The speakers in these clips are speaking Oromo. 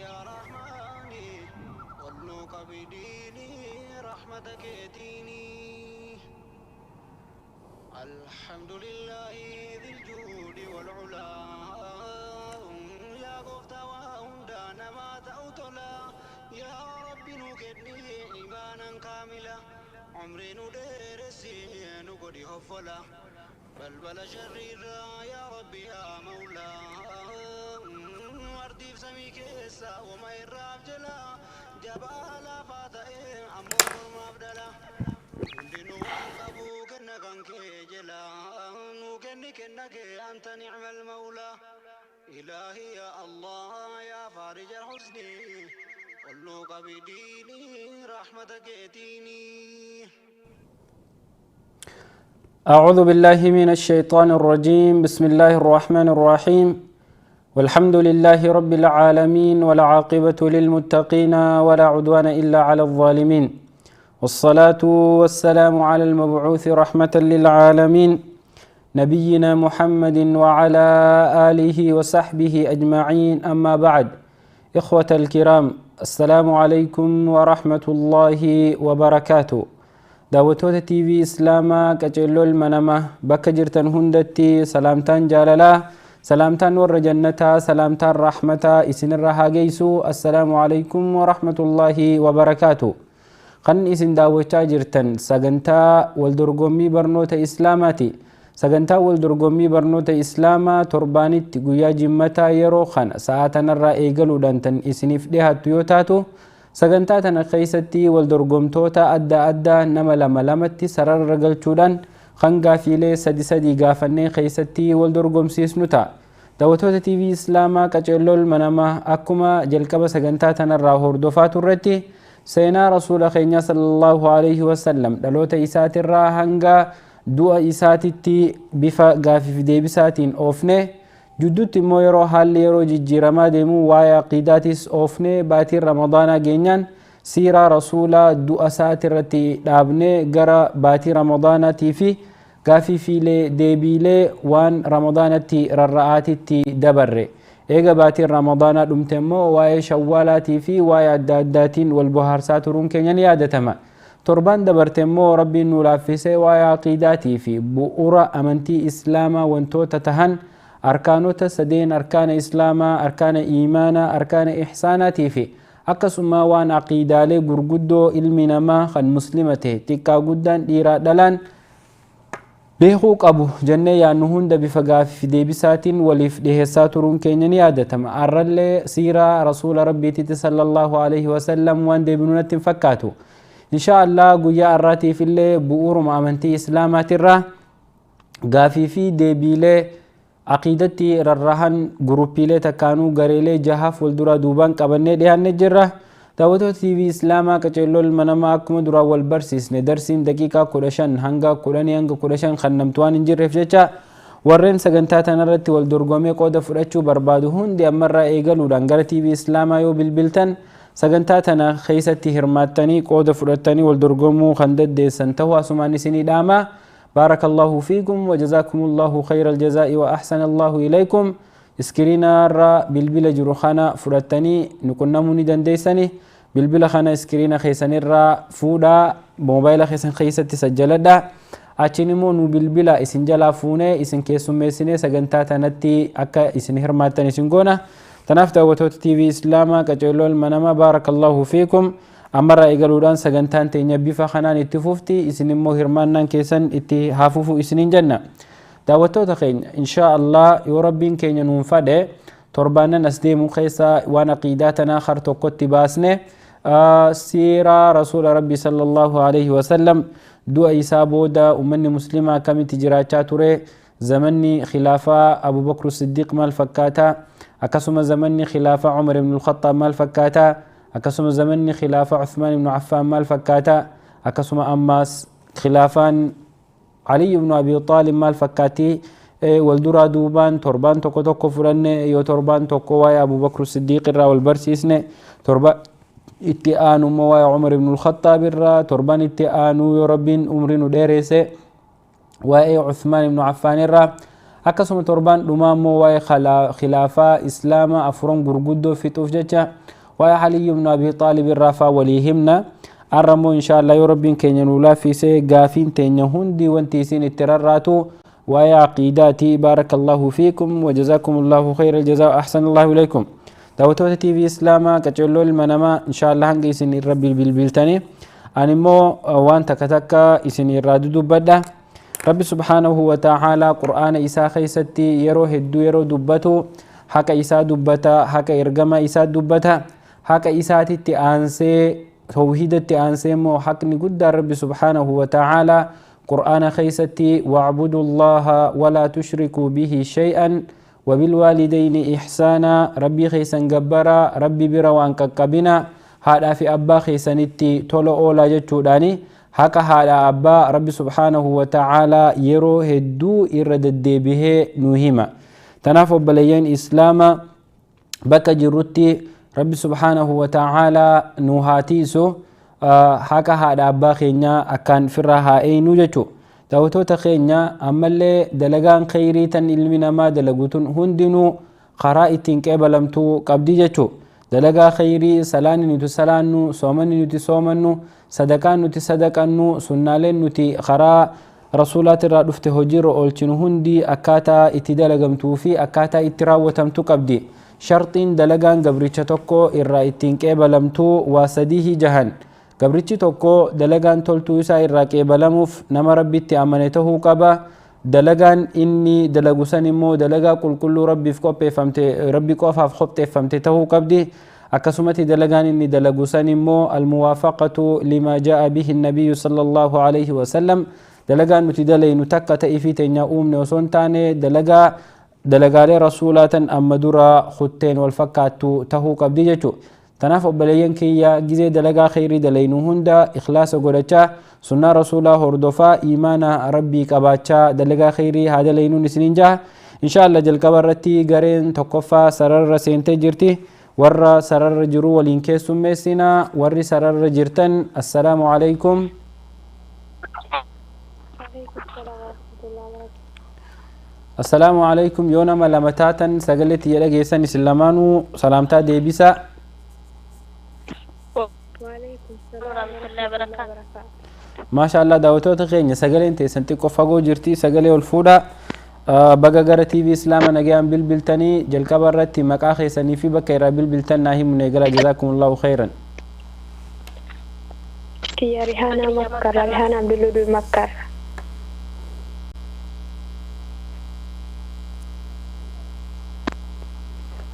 يا رحماني ولوك بديني رحمتك يديني الحمد لله ذي الجود والعلا يا قفتا وهندانا ما تأوتلا يا رب نكدني إيمانا كاملا عمري ندير السين قدي هفلا بلبل شريرا يا ربي يا مولا وردي بسميك إسا وما يراب جلا جبالا فاتئ أمور ما بدلا دينو أنقبو كنك أنك جلا نوكني كنك أنت نعم المولى إلهي يا الله يا فارج الحزن قلوك بديني رحمتك يتيني أعوذ بالله من الشيطان الرجيم بسم الله الرحمن الرحيم والحمد لله رب العالمين والعاقبة للمتقين ولا عدوان إلا على الظالمين والصلاة والسلام على المبعوث رحمة للعالمين نبينا محمد وعلى آله وصحبه أجمعين أما بعد إخوة الكرام السلام عليكم ورحمة الله وبركاته daawwattoota TV Islaamaa qaceellol manama bakka jirtan hundatti salaamtaan jaalalaa salaamtaan warra jannataa salaamtaan rahmataa isinirra haa geessu assalaamu alaykum wa rahmatullaahi wa barakaatu kan isin daawwachaa jirtan sagantaa waldorgommii barnoota islaamaati sagantaa waldorgommii barnoota islaamaa torbaanitti guyyaa jimmataa yeroo kana sa'aatanarraa eegaluudhaan tan isiniif dhiyaattu yoo taatu sagantaa tana keessatti waldorgomtoota adda addaa nama lama lamatti sararra galchuudhaan kan gaafiilee sadi gaafannee keessatti waldorgomsiisnu ta'a. Daawwattoota TV Islaamaa qaceellol manama akkuma jalqaba sagantaa tanarraa hordofaa turretti seenaa rasuula keenya sallallahu alaihi wasallam dhaloota isaatirraa hanga du'a isaatitti bifa gaafiif deebisaatiin oofne judduutti immoo yeroo haalli yeroo jijjiiramaa deemu waa'ee aqiidaatis oofne baatiin ramadaanaa geenyaan siiraa rasuulaa du'a isaatirratti dhaabne gara baatii ramadaanaatii fi gaafiifiilee deebiilee waan ramadaanatti rarra'aatitti dabarre eega baatiin ramadaanaa dhumte immoo waa'ee shawwaalaatii fi waa'ee adda addaatiin wal bohaarsaa turuun keenya ni yaadatama. Torbaan dabarte immoo rabbiin nu laaffisee waa'ee aqiidaatii fi bu'uura amantii islaamaa wantoota tahan arkaanota sadeen arkaana islaamaa arkaana iimaanaa arkaana ihsaanaatii fi akkasuma waan aqiidaalee gurguddoo ilmi namaa kan muslima ta'e xiqqaa guddaan dhiiraa dhalaan beekuu qabu jennee yaannu hunda bifa gaaffii deebisaatiin waliif dhiheessaa turuun keenya ni yaadatama. Arrallee siiraa rasuula rabbiititti sallallahu alaihi wasallam waan deebinu natti hin fakkaatu. Inshaallah guyyaa har'aatiif illee bu'uuruma amantii islaamaatirraa gaaffii fi deebiilee aqiidatti rarrahan guruppiilee takkaanuu gareelee jahaaf waldura duubaan qabannee dhiyaannee jirra. Daawwattoota TV Islaamaa qaceellol manamaa akkuma duraan wal barsiisne darsiin daqiiqaa 15 hanga 10 hanga 15 kan namtu waan hin jirreef jecha warreen sagantaa tanarratti wal dorgomee qooda fudhachuu barbaadu hundi ammarraa eegaluudhaan gara TV Islaamaa yoo bilbiltan sagantaa tana keessatti hirmaattanii qooda fudhattanii wal dorgomuu kan dandeessan ta'uu asumaan isinii dhaama. بارك الله فيكم وجزاكم الله خير الجزاء وأحسن الله إليكم اسكرينا را بالبلا جروخانا فرتني نكون نموني دنديسني بالبلا خانا اسكرينا خيساني را فودا موبايل خيسان خيسة تسجل دا أچنمو نو بالبلا اسن جلا فوني اسن كيسو ميسيني سغنتاتا نتي أكا اسن هرماتني سنگونا تنافتا وتوت تي في إسلاما كجلول منما بارك الله فيكم أمر إيجالودان سجنتان تينيبي فخنان اتفوفتي إسنمو هرمانان كيسن اتي هافوفو إسنين جنة دعوتو تخين إن شاء الله يوربين كين ينفده تربانا نسديمو خيسا وانا قيداتنا خرطو قد باسنه سيرا رسول ربي صلى الله عليه وسلم دو إيسابو دا أمني مسلمة كمي تجراتات ري زمني خلافة أبو بكر الصديق مال فكاتا أكسم زمني خلافة عمر بن الخطاب مال فكاتا أكسم زمني خلافة عثمان بن عفان مال فكاتا أكسم أماس خلافان علي بن أبي طالب مال فكاتي والدرا دوبان تربان توكو توكو فرن يو تربان توكو واي أبو بكر الصديق الرا والبرسيسني تربان اتئان مواي عمر بن الخطاب الرا تربان اتئان يو ربين أمرين ديريسي واي عثمان بن عفان الرا أكسم تربان دمام مواي خلافة إسلام أفرون غرغدو في توفجتا ويا علي بن أبي طالب الرافع وليهمنا الرمو إن شاء الله يا رب كين نولا في سي غافين تنهندي وانتيسين الترراتو ويا عقيداتي بارك الله فيكم وجزاكم الله خير الجزاء أحسن الله إليكم دعوتو تي في إسلاما كتشلو المنما إن شاء الله هنجي سن الرب بالبلتاني أنمو وان تكتكا إسن الرادو بدا رب سبحانه وتعالى قرآن إسا خيستي يرو هدو يرو دبتو حكا إسا دبتا حكا إرقما إسا دبتا حكا إسا تتي توحيد التأنسي مو حق نقد رب سبحانه وتعالى قرآن خيستي واعبدوا الله ولا تشركوا به شيئا وبالوالدين إحسانا ربي خيسن قبرا ربي برا وانككبنا هذا في أبا خيسنتي تولو أولا جتشو داني حكا هذا أبا ربي سبحانه وتعالى يرو هدو إردد به نوهما تنافو بليين إسلاما بكا جرتي ربي سبحانه وتعالى نوهاتيسو حكا هذا أبا خينيا أكان فرها أي نوجتو توتو تخينيا أما اللي دلقان خيري تن إلمنا ما دلقوتن هندنو خرائتين كيبلمتو قبدي جتو دلقا خيري سلاني نتو سلانو صومني نتو صومنو صدقان نتو صدقانو سنالين نتو خراء رسولات الرادفت هجير أولتنو هندي أكاتا اتدلقمتو في أكاتا اتراوتمتو قبدي شرطين دلقان قبريتش توكو إرا اتين كيبلمتو واسديه جهن قبريتش توكو دلقان تولتو إسا إرا كيبلموف نما ربي تأمنته قبا دلقان إني دلقو سنمو دلقا كل ربي فكوبي فمتي ربي كوفا فخبتي فمتته قبدي أكسمتي دلقان إني دلقو سنمو الموافقة لما جاء به النبي صلى الله عليه وسلم دلقان نتدلي نتكة تأيفي تنيا أمني وسنتاني دلقالي رسولاتا أما درا خطين والفكاتو تهو قبدي جتو تنافق بليين كيا جزي دلقا خيري دلينو هندا إخلاص قولتا سنة رسولا هردفا إيمانا ربي كباتشا دلقا خيري هذا لينو نسنين جاه إن شاء الله جل كبرتي غرين تقفا سرر سينتي جرتي ورّا سرر جرو ولينكي سميسنا ورّي سرر جرتن السلام عليكم السلام عليكم يونا ملامتاتا سقلت يلقى يسن سلمانو سلامتا ديبسا وعليكم السلام ورحمة الله وبركاته ما شاء الله دعوتو تخيني سقلين تيسنتي قفاقو جرتي سقلي والفودا بقى غرتي في إسلام نجيان بالبلتاني جل كبرتي مكاخي سني في بكيرا بالبلتان ناهي من يقرأ جزاكم الله خيرا يا ريحانة مكر ريحانة عبد الودود مكر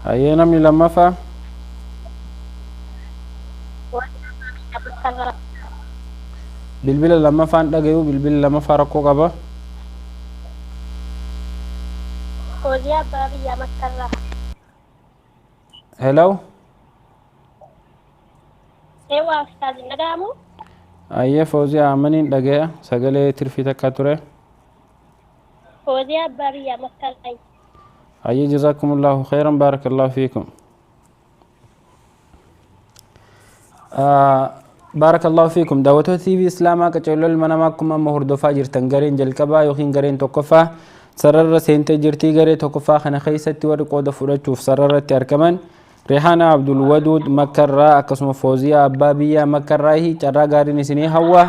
أينا من لما فا بالبلا لما فان دغيو بالبلا لما فارقو قبا فوزيا بابي يا مكر هلو ايوا استاذ ندامو أيه فوزي عمنين دغيا سغلي ترفي تكاتوري فوزيا بابي يا مكر أيه جزاكم الله خيرا بارك الله فيكم بارك الله فيكم دعوتو تي في إسلاما كتشولو المنامكم أما هردوفا جرتن غرين جلكبا يوخين غرين توقفا سرر سينتي جرتي غري توقفا خنا خيستي ورقود فرجوف سرر تركمن ريحانة عبد الودود مكرا أكسم فوزيا أبابية مكرا هي ترى غارين سني هوا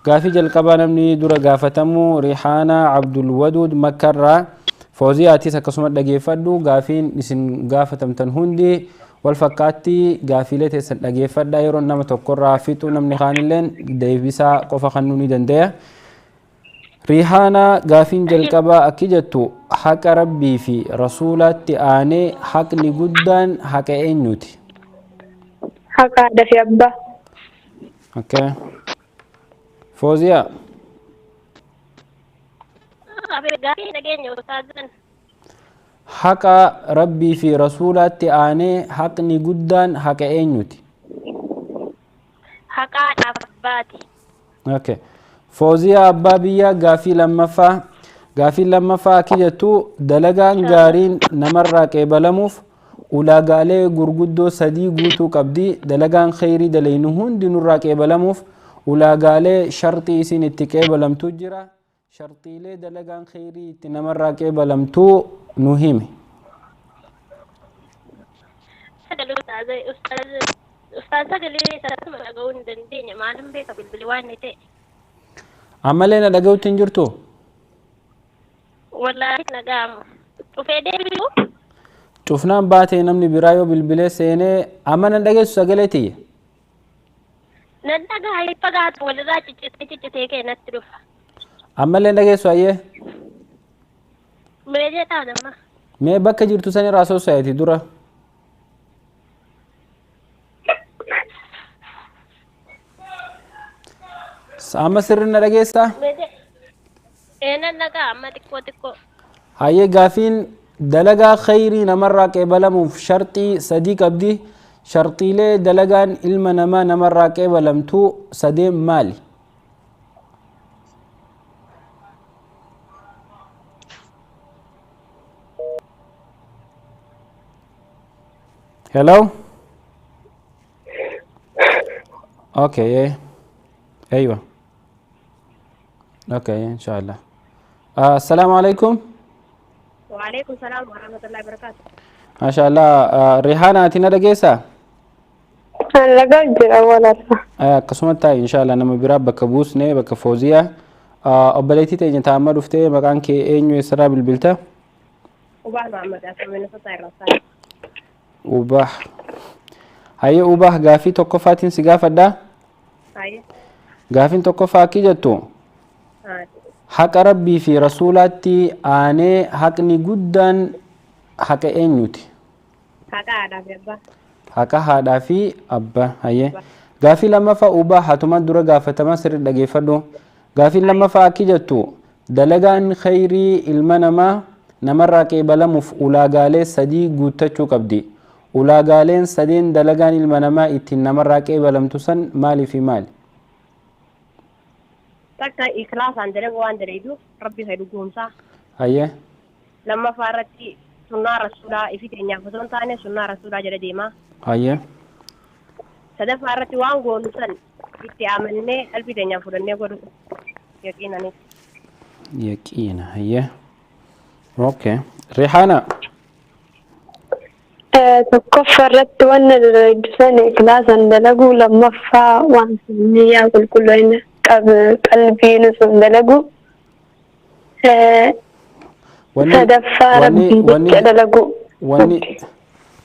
غافي جلكبا نمني دورا غافتمو ريحانة عبد الودود مكرا فوزيا أتيس أكسم دغيفدو غافين نسن غافتم هندي والفكاتي غافيلة سنتجيفت دايرون نما تقرأ فيتو نمني خانلين ديفيسا قفا خنوني دندية ريحانا غافين جلكبا أكيجتو حق ربي في رسولات آني حق لقدان حق إنيوتي حق هذا في أبا اوكي فوزيا حق ربي في رسولات آني حق نقدان حق إنيوتي حق أباتي اوكي فوزيا أبابية غافي لما فا كيجتو دلغان غارين نمرا كيبلموف ulaagaalee gurguddoo sadii guutuu qabdi dalagaan khayrii dalaynu hundi nurraa qeebalamuuf ulaagaalee shartii isin itti qeebalamtu jira shartiilee dalagaan khayrii itti namarraa qeebalamtu nu himi Ustaz sagalee sarartuma dhaga'uu hin dandeenye maalin beeka bilbili waan ni ta'e. Ammallee na dhaga'uutti hin jirtu? Wallaahi dhaga'amu. Dhufee deebi'u? Cufnaan baatee namni biraa yoo bilbilee seenee amma nan dhageessu sagalee tiyya. Nan dhagaa hin fagaatu walirraa ciccitee keenyatti dhufa. Ammallee dhageessu ayyee. Mee jedhaan amma. Mee bakka jirtu san irraa soosayiti dura. Amma sirri na dhageessaa? Nan dhagaa amma xiqqoo. Hayyee gaafiin dalagaa khayrii namarraa qeebalamuuf sharxii sadii qabdi. Sharxiilee dalagaan ilma namaa namarraa qeebalamtu sadeen maali? Hello? Okay, أيوة. اوكي ان شاء الله. السلام عليكم. وعليكم السلام ورحمة الله وبركاته. ما شاء الله. ريحانة أتينا دقيسة. Lagaa jira walirra. Akkasuma taa'e inshallah nama biraa bakka buusnee bakka fooziyaa obboleettii teenya taa'amma dhuftee maqaan kee eenyu eessarraa bilbilta? Ubah Muhammad Asamina Fataa Irrasaa. Ubah. Hayyee Ubah gaafii tokkoffaatiin si gaafadhaa? Hayyee. Gaafiin tokkoffaa akki jettu? Haqa rabbii fi rasuulaatti aanee haqni guddaan haqa eenyuti? Haqa haadhaa fi abbaa. Haqa haadhaa fi abbaa. Hayyee. Gaafii lammaffaa Ubaa hatuma dura gaafatamaa sirri dhageeffadhu. Gaafiin lammaffaa akki jettu dalagaan khayrii ilma namaa namarraa qeebalamuuf ulaagaalee sadii guuttachuu qabdi. Ulaagaaleen sadeen dalagaan ilma namaa ittiin namarraa qeebalamtu san maalii fi maali? Takka ikhlaasaan dalagu waan daleedu rabbi fedhu guumsaa. Hayyee. Lammaffaa irratti sunnaa rasuulaa ifi keenyaaf osoo hin taane sunnaa rasuulaa jala deemaa. Hayyee. Sadaffaa irratti waan goonu san itti amannee qalbii keenyaaf fudhannee godhu yaqiinaniif. Yaqiina. Hayyee. Okay. Rihaana. Tokkoffaa irratti wanna dalagsan ikhlaasan dalaguu lammaffaa waan niyyaa qulqulloofina qalbiin sun dalagu sadaffaa rabbii jecha dalagu.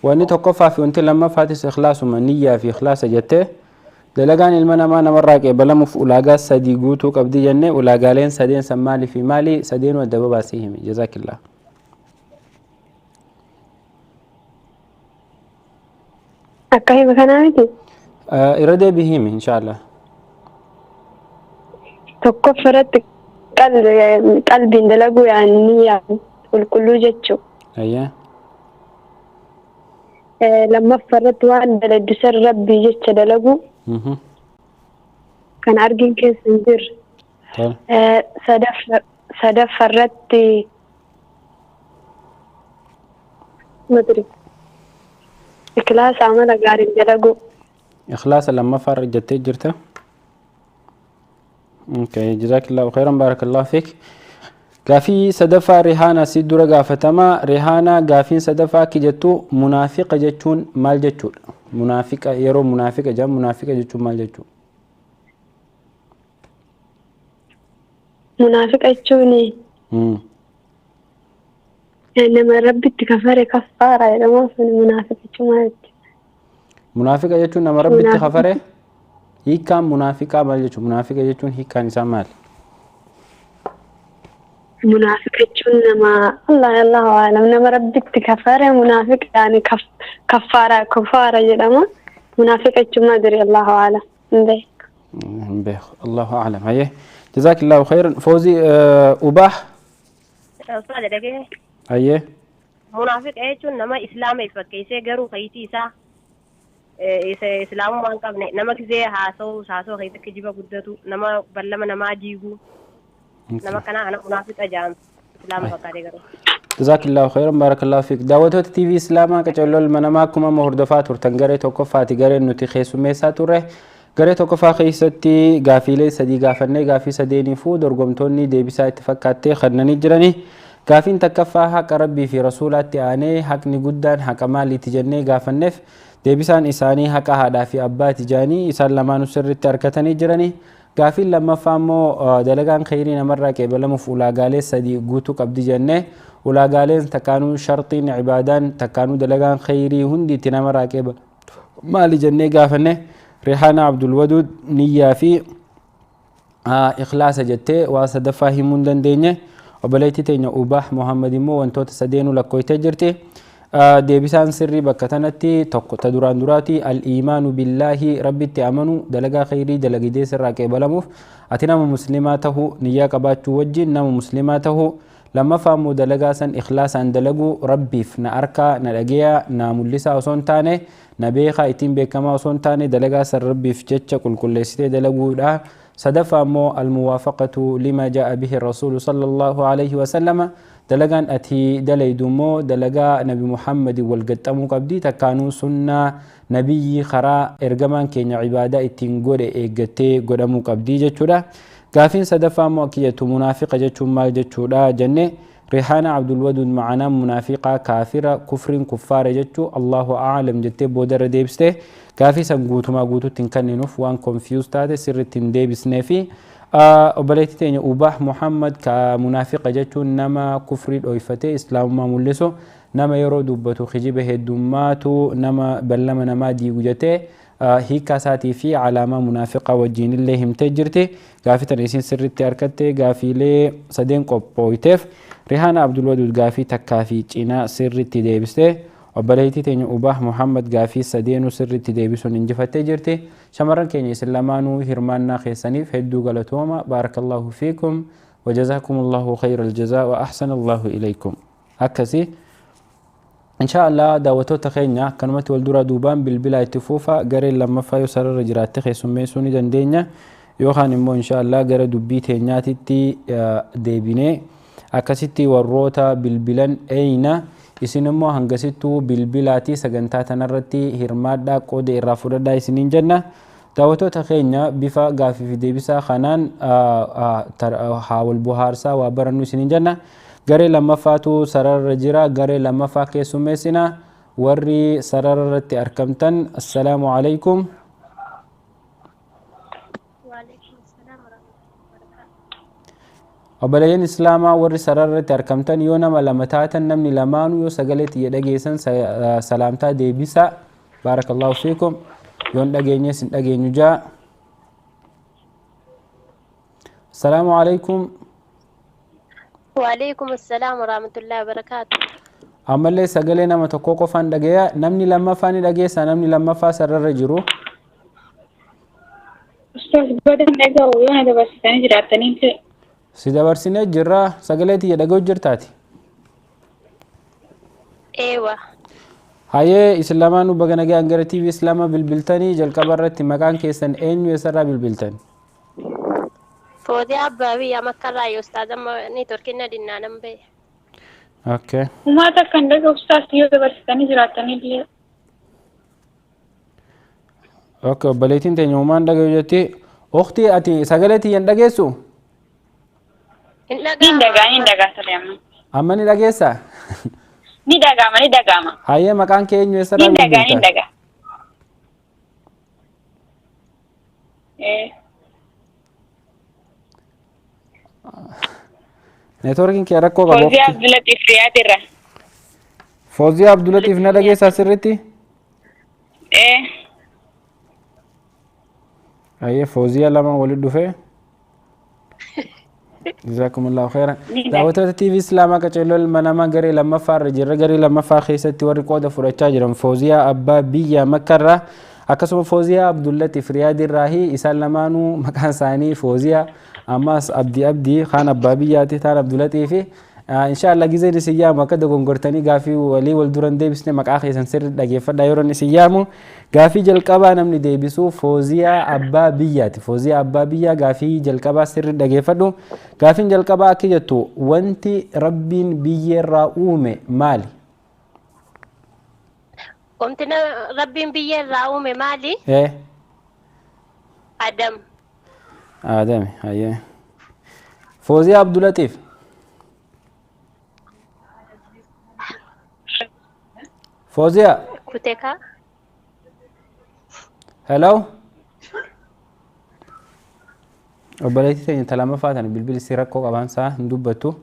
Wanni tokkoffaa fi wanti lammaffaatis ikhlaasuma niyyaa fi ikhlaasa jettee dalagaan ilma namaa namarraa qeebalamuuf ulaagaa sadii guutuu qabdi jennee ulaagaaleen sadeen san maalii fi maalii sadeenuu adda babaasii himi jazaakillah. Akka hima kanaa miti? Irra deebii himi inshaallah. Tokkoffaa irratti qalbiin dalaguu yaani niyyaa qulqulluu jechuu. Hayyee. Lammaffaa irratti waan dalagdisan rabbii jecha dalagu kan argin keessa hin jirre. Sadaffaa irratti madri ikhlaasa amala gaariin dalagu. Ikhlaasa lammaffaa irra jettee jirta. Okay, jazakallahu khairan barakallahu fik. Gaafii sadaffaa Rihaana si dura gaafatama. Rihaana gaafiin sadaffaa akki jettu munaafiqa jechuun maal jechuudha? Munaafiqa yeroo munaafiqa jedhamu munaafiqa jechuun maal jechuudha? Munaafiqa jechuun nama rabbitti kafare kaffaara jedhamu sun munaafiqa jechuun maal jechuudha? Munaafiqa jechuun nama rabbitti kafare hiikkaan munaafiqaa maal jechuudha? Munaafiqa jechuun hiikkaan isaa maali? Munaafiqa jechuun nama Allahu a'lam nama rabbitti kafare munaafiqa yaani kaffaara jedhama. Munaafiqa jechuun madri Allahu a'lam. Beek Allahu a'lam. Hayyee jazakillahu khairan. Fawzi Ubah. Ustaadha dhagee. Hayyee. Munaafiqa jechuun nama islaama fakkeessee garuu kayitii isaa islaamummaa hin qabne nama kisee haasa'u keessatti kijiba guddatu nama ballama namaa jiigu. nama kana ana munaafiqa jedhamu islaama fakkaatee garuu. Jazaakillahu khairan barakallahu fiik. Daawwattoota TV Islaamaa qacarroo manamaa akkuma hordofaa turtan garee tokkoffaati gareen nuti keessummeessaa turre. Garee tokkoffaa keessatti gaafiilee sadii gaafannee gaafii sadeeniifuu dorgomtoonni deebisaa itti fakkaattee kennanii jiranii. Gaafiin takkaffaa haqa rabbii fi rasuulaatti aanee haqni guddaan haqa maaliiti jennee gaafanneef deebisaan isaanii haqa haadhaa fi abbaati jaanii isaan lamaanuu sirritti harkatanii jiranii. Gaafiin lammaffaa immoo dalagaan khayrii namarraa qeebalamuuf ulaagaalee sadii guutuu qabdi jennee ulaagaaleen takkaanuu shartiin ibaadaan takkaanuu dalagaan khayrii hundi itti namarraa qeebalamu maali jennee gaafanne Rihaana Abdulwaduud niyyaa fi ikhlaasa jettee waa sadaffaa himuu hin dandeenye. Obboleettii teenya Ubaah Muhammad immoo wantoota sadeenuu lakkooytee jirti. Deebisaan sirrii bakka tanatti tokko ta duraan duraati al-iimaanu billaahi rabbitti amanu dalagaa khayrii dalagidee sirraa qeebalamuuf ati nama muslimaa tahuu niyyaa qabaachuu wajjin nama muslimaa tahuu. Lammaffaa immoo dalagaa san ikhlaasaan dalaguu rabbiif na arkaa na dhageeyaa na mul'isaa osoo hin taane na beekaa ittiin beekamaa osoo hin taane dalagaa san rabbiif jecha qulqulleessitee dalaguudha. Sadaffaa immoo al-muwaafaqatu lima jaa'a bihi rasuulu sallallahu alayhi wa sallama dalagaan ati dalaydu immoo dalagaa nabi Muhammad wal gaxxamuu qabdi takkaanuu sunnaa nabiyyi karaa ergamaan keenya ibaadaa ittiin godhe eeggattee godhamuu qabdi jechuudha. Gaafiin sadaffaa immoo akiyyatu munaafiqa jechuun maal jechuudha jenne Rihaana Abdulwaduud ma'anaan munaafiqaa kaafira kufriin kuffaara jechuu Allahu a'lam jettee boodarra deebiste gaafii san guutumaa guutuutti hin kenninuuf waan konfiyuus taate sirriitti hin deebisnee fi obboleettii teenya Ubaah Muhammad ka munaafiqa jechuun nama kufrii dhoyfatee islaamummaa mul'isu nama yeroo dubbatu kijiba heddummaatu nama ballama namaa diigu jettee hiika isaatii fi alaamaa munaafiqaa wajjin illee himtee jirti. Gaafii tana isin sirriitti harkattee gaafiilee sadeen qophooyteef Rihaana Abdulwaduud gaafii takkaa fi cinaa sirriitti deebiste. Obboleettii teenya Ubaah Muhammad gaafii sadeenuu sirriitti deebisuun injifattee jirti. Shamarran keenya isin lamaanuu hirmaannaa keessaniif hedduu galatooma. Baarakallahu fiikum wa jazaakumullahu khayral jazaa wa ahsanallahu ilaykum. Akkasii Inshaallah daawwattoota keenya akkanumatti wal dura duubaan bilbilaa itti fuufa gareen lammaffaa yoo sararra jiraatte keessummeessuu ni dandeenya yookaan immoo inshaallah gara dubbii teenyaatitti deebinee akkasitti warroota bilbilan eeyna isin immoo hangasittuu bilbilaatii sagantaa tanarratti hirmaadhaa qooda irraa fudhadhaa isiniin jenna. Daawwattoota keenya bifa gaafii fi deebisaa kanaan haa wal bohaarsaa waa barannu isiniin jenna. Garee lammaffaatu sararra jira. Garee lammaffaa keessummeessina. Warri sararratti argamtan assalaamu alaykum. Obboleeyyan islaamaa warri sararratti argamtan yoo nama lama taatan namni lamaanuu yoo sagalee xiyya dhageessan salaamtaa deebisa. Baarakallahu fiikum. Yoon dhageenyes hin dhageenyu jaa. Assalaamu alaykum. وعليكم السلام ورحمة الله وبركاته. Ammallee sagalee nama tokko qofaan dhageeya namni lammaffaa ni dhageessa namni lammaffaa sararra jiru. Ustaz badan dhaga'u yoo na dabarsitanii jiraattanii ta'e. Si dabarsinee jirra sagalee xiyya dhaga'u jirtaati. Eewa. Hayyee isin lamaanuu baga nagaan gara TV Islaamaa bilbiltanii jalqaba irratti maqaan keessan eenyu eessarraa bilbiltan? Foodii abbaabii amakkarraa yoo ustaaz amma ni torkina dinnaa nan ba'e. Okay. Uummata kan dhaga'u ustaz yoo dabarsitanii jiraattanii illee. Okay, obboleettiin teenya uumaan dhaga'u jetti. Ukhtii ati sagalee xiyyan dhageessu? Hin dhagaa Salaamu. Amma ni dhageessaa? Ni dhagama. Hayyee maqaan kee eenyu eessarraa bilbiltan? Ni dhagaa. Networking kee rakkoo qaba. Fawzia Abdulatif Riyaadirra. Fawzia Abdulatif na dhageessaa sirriitti? Hayyee Fawzia lama walitti dhufee. Jazakumullahu khairan. Daawwattoota TV Islaamaa qaceelloo ilma namaa garee lammaffaa irra jirra. Garee lammaffaa keessatti warri qooda fudhachaa jiran Fawzia Abbaa biyya Makkarraa akkasuma Fawzia Abdulatif Riyaadirraahi isaan lamaanuu maqaan isaanii Fawzia ammas abdii khaan abbaa biyyaati taan Abdulatiifi inshaallah gizeen isin yaamu akka dogongortanii gaafii walii wal duran deebisne maqaa keessan sirri dhageeffadha yeroon isin yaamu gaafii jalqabaa namni deebisu Fawzia Abbaa biyyaati. Fawzia Abbaa biyyaa gaafii jalqabaa sirri dhageeffadhu. Gaafiin jalqabaa akka jettu wanti rabbiin biyyeerraa uume maali? Wanti rabbiin biyyeerraa uume maali? Adam. Adam, hayyee. Fawzia Abdulatif. Fawzia. Kuteka. hello obboleettii teenya talamaffaa tana bilbilli si rakkoo qabaansaa hin dubbattu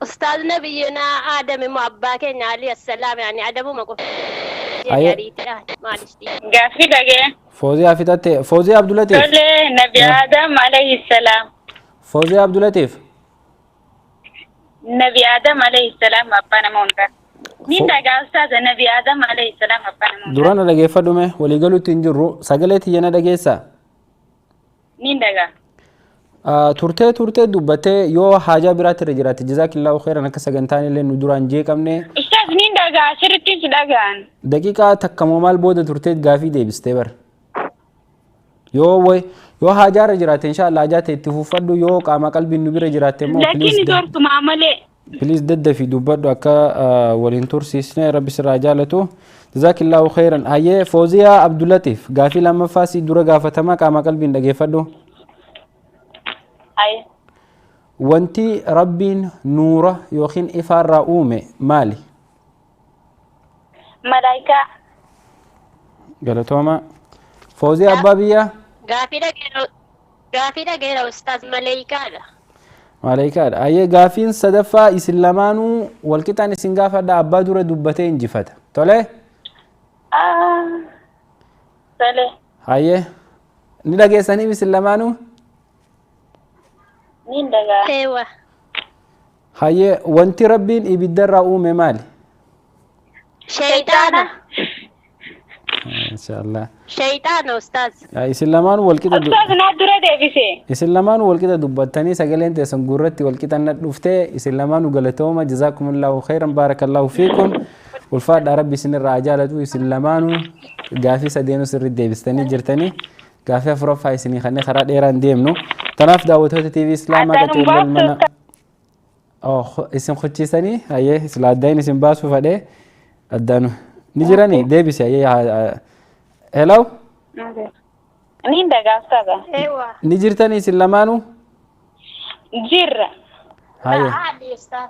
أستاذ نبينا آدم مؤبا كينيا عليه السلام يعني آدم مقف أيه. معلش دي Gaaffii dhagee. fooziyaa fitatte fooziyaa abdulatiif Tole Nabi Adam alayhi salaam. fooziyaa abdulatiif Nabi Adam alayhi salaam abbaa nama hundaa. Ni dhagaa ustaaza Nabi Adam alayhi salaam abbaa nama hundaa. durana dhageeffadhume waliigaluutti hin jirru sagalee tiyyana dhageessaa Ni dhagaa. turtee dubbattee yoo haajaa biraatti irra jiraate jazaakillaahu khairan akka sagantaan illee nu duraan jeeqamne Ustaaz ni dhagaa asirratti si dhagaan. daqiiqaa takkamoo maal booda turtee gaafii deebistee bar yoo haajaa irra jiraate inshallah haajaa ta'e itti fuufadhu yoo qaama qalbiin nu bira jiraate immoo Lakin dortumaa malee. please daddafii dubbadhu akka waliin tursiisne rabbi sirraa jaalatu jazaakillaahu khairan hayyee fooziyaa abdulatiif gaafii lammaffaa si dura gaafatamaa qaama qalbiin dhageeffadhu Aye. wanti rabbiin nuura yookiin ifaarraa uume maali Malaayikaa. galatooma fooziyaa abbaa biyyaa غافي دقيقة أستاذ ملايكة maaleykaadha ayyee gaafiin sadaffaa isin lamaanuu walqixaan isin gaafadha abbaa dura dubbatee injifata tole Tole. hayyee ni dhageessaniif isin lamaanuu Ni dhagaa. أيوة hayyee wanti rabbiin ibiddarraa uume maali شيطانة inshaallah شيطانة أستاذ isin lamaanuu walqixa Ustaaz naa dura deebisee. isin lamaanuu walqixa dubbattanii sagaleen teessan gurratti walqixa na dhuftee isin lamaanuu galatooma jazaakumullahu khairan baarakallahu fiikum ulfaadha rabbi isinirraa jaalatu isin lamaanuu gaafii sadeenuu sirriitti deebistanii jirtanii gaafii afuraffaa isinii kanneen karaa dheeraan deemnu tanaaf daawwattoota TV Islaamaa qaceelleen mana isin qochiisanii hayyee isla addaan isin baasuu fadhee addaanu ni jiranii deebise hayyee hello Ni dhagaa ustaaza. أيوة ni jirtanii isin lamaanuu Jirra. hayyee عادي أستاذ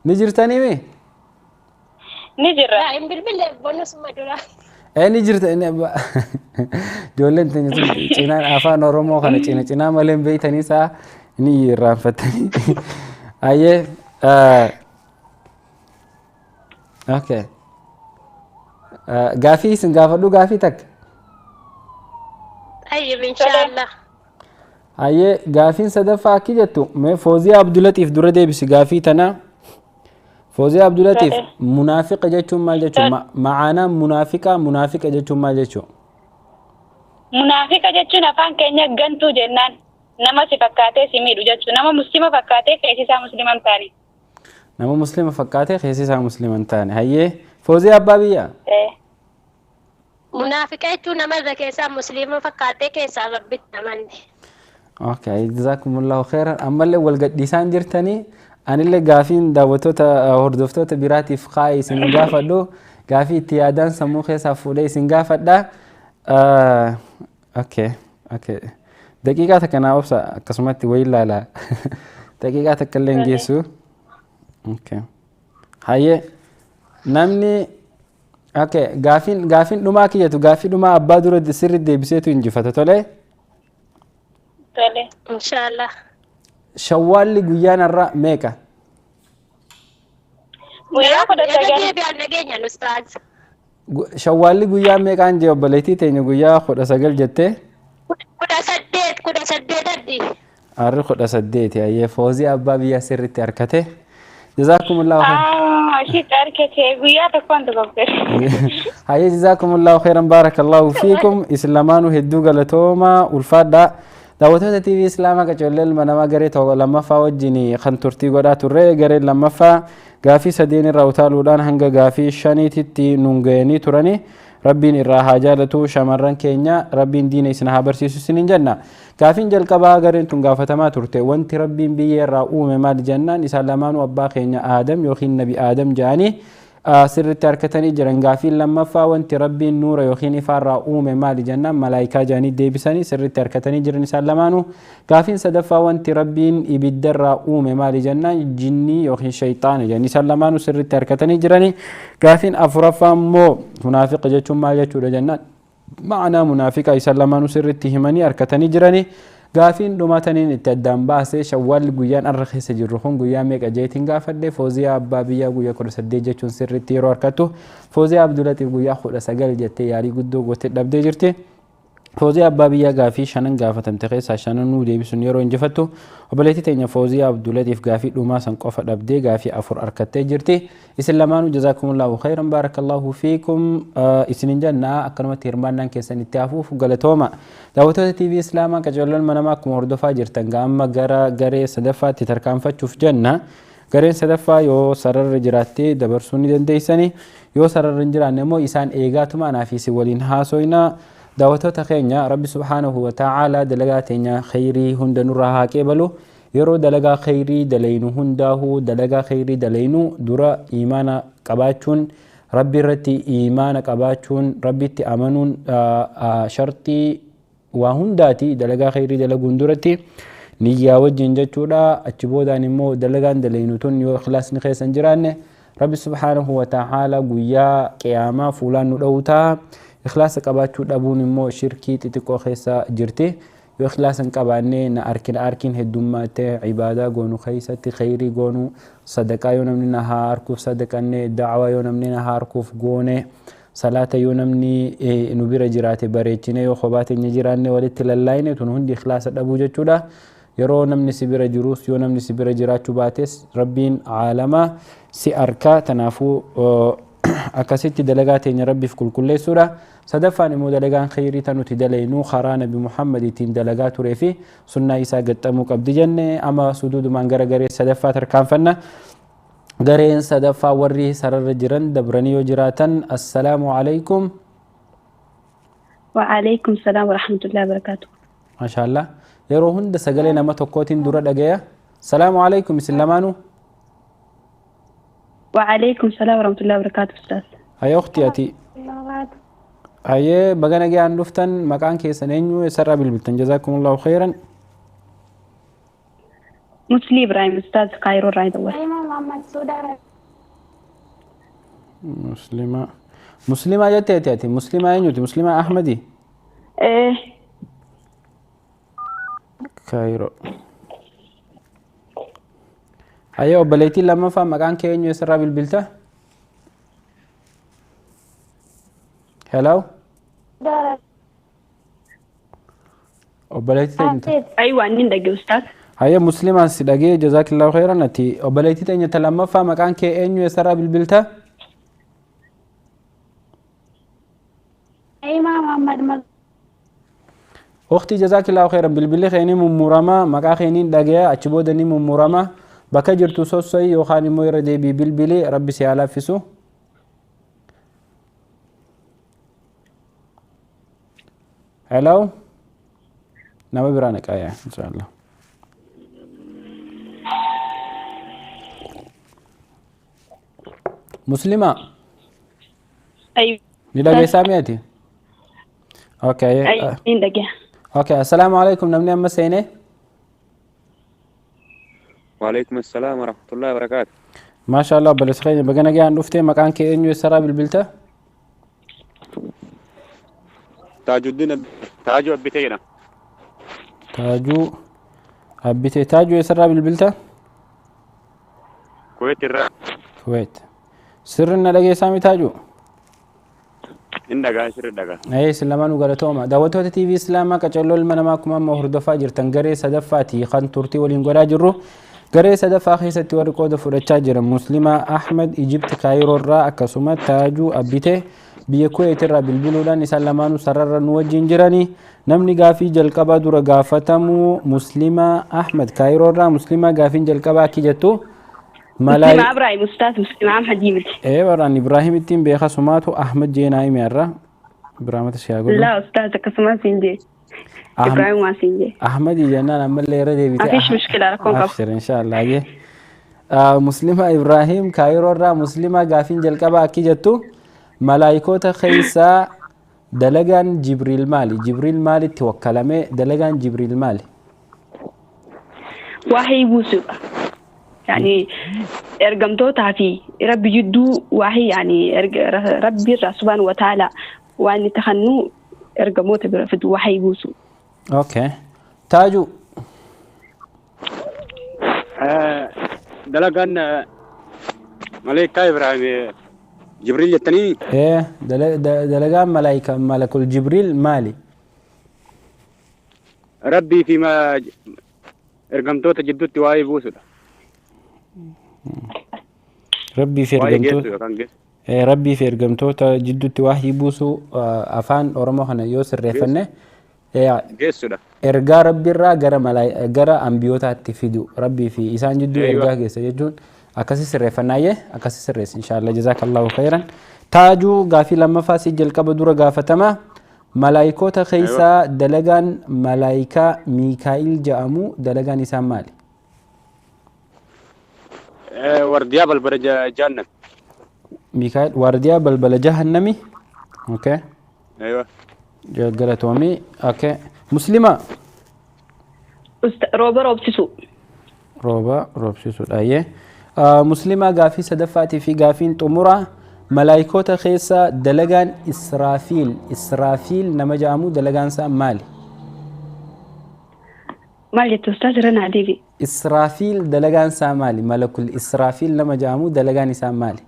ni jirtanii mi Ni jirra. لا إن بالبلة بونس مدرا ni jirta ijoolleen teenya sun cinaan afaan oromoo kana cinaa malee hin beeytanii isaa ni irraanfattanii hayyee okay gaafii isin gaafadhu gaafii takka طيب إن شاء الله hayyee gaafiin sadaffaa akki jettu mee fooziyaa abdulatiif dura deebisi gaafii tanaa fooziyaa abdulatiif munaafiqa jechuun maal jechuun ma'aanaan munaafiqa jechuun maal jechuun Munaafiqa jechuun afaan keenya gantuu jennaan. Nama si fakkaatee si miidhu jechuun nama muslima fakkaatee keessi isaa musliima hin taane. nama muslima fakkaatee keessi isaa muslima hin taane hayyee fooziyaa abbaa biyyaa منافقة تو نمر كيسا مسلم فكاتي كيسا ربي تمني okay jazakumullahu khairan ammallee wal gadhiisaan jirtanii anillee gaafiin daawwattoota hordoftoota biraatiif kaa'ee isin gaafadhu gaafii itti yaadaan sammuu keessaa fuudhee isin gaafadha okay daqiiqaa takka naa obsa akkasumatti wayi ilaalaa daqiiqaa takka illee hin geessu okay hayyee namni okay gaafiin dhumaa kiyyatu gaafii dhumaa abbaa dura sirri deebiseetu injifata tole Tole. إن شاء الله shawwaalli guyyaan irraa meeqa Guyyaa 19. يجي بأن نجينا الأستاذ shawwaalli guyyaa meeqaan jee obboleettii teenya guyyaa 19 jettee كده سديت أدي arri 18 hayyee foozii abbaa biyyaa sirritti harkate jazakumullahu khairan Shit arkete guyyaa tokkoon tokkoffee. hayyee jazakumullahu khairan baarakallahu fiikum islamaanu hedduu galatooma ulfaadha daawwattoota TV Islaamaa qaceellee ilma namaa garee tokko lammaffaa wajjin kan turtii godhaa turre garee lammaffaa gaafii sadeen irraa utaaluudhaan hanga gaafii shaniititti nuun ga'anii turani rabbiin irraa haa jaalatu shamarran keenya rabbiin diina isin haa barsiisu isiniin jenna gaafiin jalqabaa gareen tun gaafatamaa turte wanti rabbiin biyyee irraa uume maal jennaan isaan lamaanuu abbaa keenya aadam yookiin nabi aadam jedhanii sirritti harkatanii jiran gaafiin lammaffaa wanti rabbiin nuura yookiin ifaarraa uume maali jennaan malaayikaa jedhanii deebisanii sirritti harkatanii jiran isaan lamaanuu gaafiin sadaffaa wanti rabbiin ibiddarraa uume maali jennaan jinnii yookiin shayxaana jedhanii isaan lamaanuu sirritti harkatanii jiranii gaafiin afuraffaa immoo munaafiqa jechuun maal jechuudha jennaan معنى منافقة يسلمان سرتي همني أركتني جراني غافين دوماتنين اتدام باسه شوال غيان الرخيص جرخون غيان ميك اجيتين غافد فوزي ابابيا غيا كور سدي جچون سرتي روركتو فوزي عبد اللطيف غيا خود سغل جتي ياري غدو غوت دبدي جرتي فوزي أبابيا غافي شانن غافتم تخيس شانن نو ديبسون يرو انجفتو وبليتي تينيا فوزي عبد اللطيف غافي دوما سن قف دبدي غافي افر اركتي جرتي اسلامانو جزاكم الله خيرا بارك الله فيكم اسنين جنة اكرمه تيرمانن كيسن تافو فغلتوما داوتو تي في اسلاما كجولن منماكم وردفا جرتن غام غري صدفا تتركان فچوف جنة غرين صدفا يو سرر جراتي دبرسوني دنديسني يو سرر جرانمو إسان ايغاتما نافيسي ولين هاسوينا دعوتو تخينيا ربي سبحانه وتعالى دلغاتينيا خيري هند نورها كيبلو يرو دلغا خيري دلينو هنداهو دلغا خيري دلينو درا إيمانا قباچون ربي رتي إيمانا قباچون ربي تي أمنون شرطي وهنداتي دلغا خيري دلغون درتي نيا وجين جچودا اچبودا نمو دلغان دلينو تون يو خلاص نخيسن جرانه ربي سبحانه وتعالى قويا قياما فلان ندوتا إخلاص قباچو دابون مو شركي تتكو خيسا جرتي يو إخلاص قباني نا أركين هدومات عبادة غونو خيسة خيري غونو صدقا يونمني نهار كوف صدقاني دعوة يونمني نهار كوف غوني صلاة يونمني نبير جراتي بريتشيني يو خباتي نجيراني ولت للايني تنهندي إخلاص دابو جچو دا يرو نمني سبير جروس يو نمني سبير جراتشو باتس ربين عالما سي أركا تنافو أكاسيتي دلغاتي ربي في كل سورة صدفاني مو دلغان خيري تنو تدلينو خرانا بمحمد تين دلغاتو ريفي سنة إيسا قدتمو قبد جنة أما سدود من غرغري صدفات ركان فنا غرين صدفا وري سرر جرن دبرنيو جراتن السلام عليكم. وعليكم السلام ورحمة الله وبركاته. ما شاء الله يروهن دا سغلي نما توكوتين دورا دغيا. السلام عليكم سلمانو. وعليكم السلام ورحمة الله وبركاته أستاذ. هيا أختي أتي. هيا بغانا جي عن لفتن مكان كيسن أنيو يسرى بالبلتن جزاكم الله خيرا. مسلي إبراهيم أستاذ كايرو رايد أول. مسلمة جتي مسلمة أنيوتي مسلمة أحمدي. إيه. كايرو. أيوة بليتي لما فهم مكان كينيو يسرى بالبلتة. هلو. وبليتي تاني. أيوة أنين دقي أستاذ. هيا مسلمة سيداجي جزاك الله خيرا نتي وبليتي تاني تلما فهم مكان كينيو يسرى بالبلتة. أيوة محمد أختي جزاك الله خيرا بالبلي خيني ممورما مكان خيني دقيا أتشبودني ممورما بكا جرتو سوسي يوخاني مويرة دي بي بالبلي ربي سيالا فيسو. هلو نما برانك آية إن شاء الله. مسلمة أيوة ندقي سامياتي أوكي أيوة ندقي. أوكي السلام عليكم نمني أما سيني. وعليكم السلام ورحمة الله وبركاته. ما شاء الله بلس خير بقنا جي عن لفتي مكان كي إنيو يسرى بالبلتة. تاج الدين تاجو أبيتينا. تاجو يسرى بالبلتة. كويت سرنا لقي سامي تاجو. إندقا سر دقا. أي سلمان وقالتوما دعوتو تي في إسلاما كجلو المناماكم أما هردفا جرتن غري صدفاتي خان تورتي ولين غدا جرو غري صدفا خيستي ورقود فرچا جرم مسلمة أحمد إجبت كايرو را أكسوما تاجو أبيته بيكو يترى بالبلودان سلمان سرر نوجين جراني نمني غافي جلقبا دور غافتمو مسلمة أحمد كايرو را مسلمة غافين جلقبا كيجتو مسلمة إبراهيم أستاذ مسلمة أحمد جيمت. إيه وراني إبراهيم التيم بيخا سماتو أحمد جيناي ميرا إبراهيم تشياغو. لا أستاذ كسمات سينجي. إبراهيم ما سينجي. أحمد جنان أما اللي يرد يبيت. ما فيش مشكلة ركون أبشر إن شاء الله جي. مسلمة إبراهيم كايرو را مسلمة غافين جلقبا كيجتو ملايكوتا خيسا دلغان جبريل مالي توكلمي دلغان جبريل مالي. وحي بوسو. يعني ارقمتوتها في ربي جدو وحي يعني ربي سبحانه وتعالى وان تخنو ergamoota bira fidu waxay buusu. Okay. Taaju. dalagan malaika Ibrahim Jibril jettanii dalagaan malakul Jibril maali? rabbii fi ergamtoota jidduutti waa'ee buusudha. Rabbii fi ergamtoota jidduutti waa'ee buusu afaan Oromoo kana yoo sirreeffanne geessudha. ergaa rabbiirraa gara ambiyootaatti fidu rabbii fi isaan jidduu ergaa geessa jechuun akkasi sirreeffannaayyee akkasi sirreessi inshaallah jazaakallahu khayran. Taajuu gaafii lammaffaa si jalqaba dura gaafatama. Malaayikoota keessaa dalagaan malaayikaa Miikaa'il jedhamu dalagaan isaan maali? wardiyaa balbala jahannam. Miikaa'il wardiyaa balbala jahannami. Okay. Aywa. Galatoomii. Okay. Muslima. Rooba roobsisu. Rooba roobsisuudhaayyee. Muslima gaafii sadaffaatii fi gaafiin xumuraa malaayikoota keessa dalagaan Israafiil nama jedhamu dalagaan isaa maali? Maal jettu ustaas irra naa deebi. Israafiil dalagaan isaa maali? Malakul Israafiil nama jedhamu dalagaan isaa maali?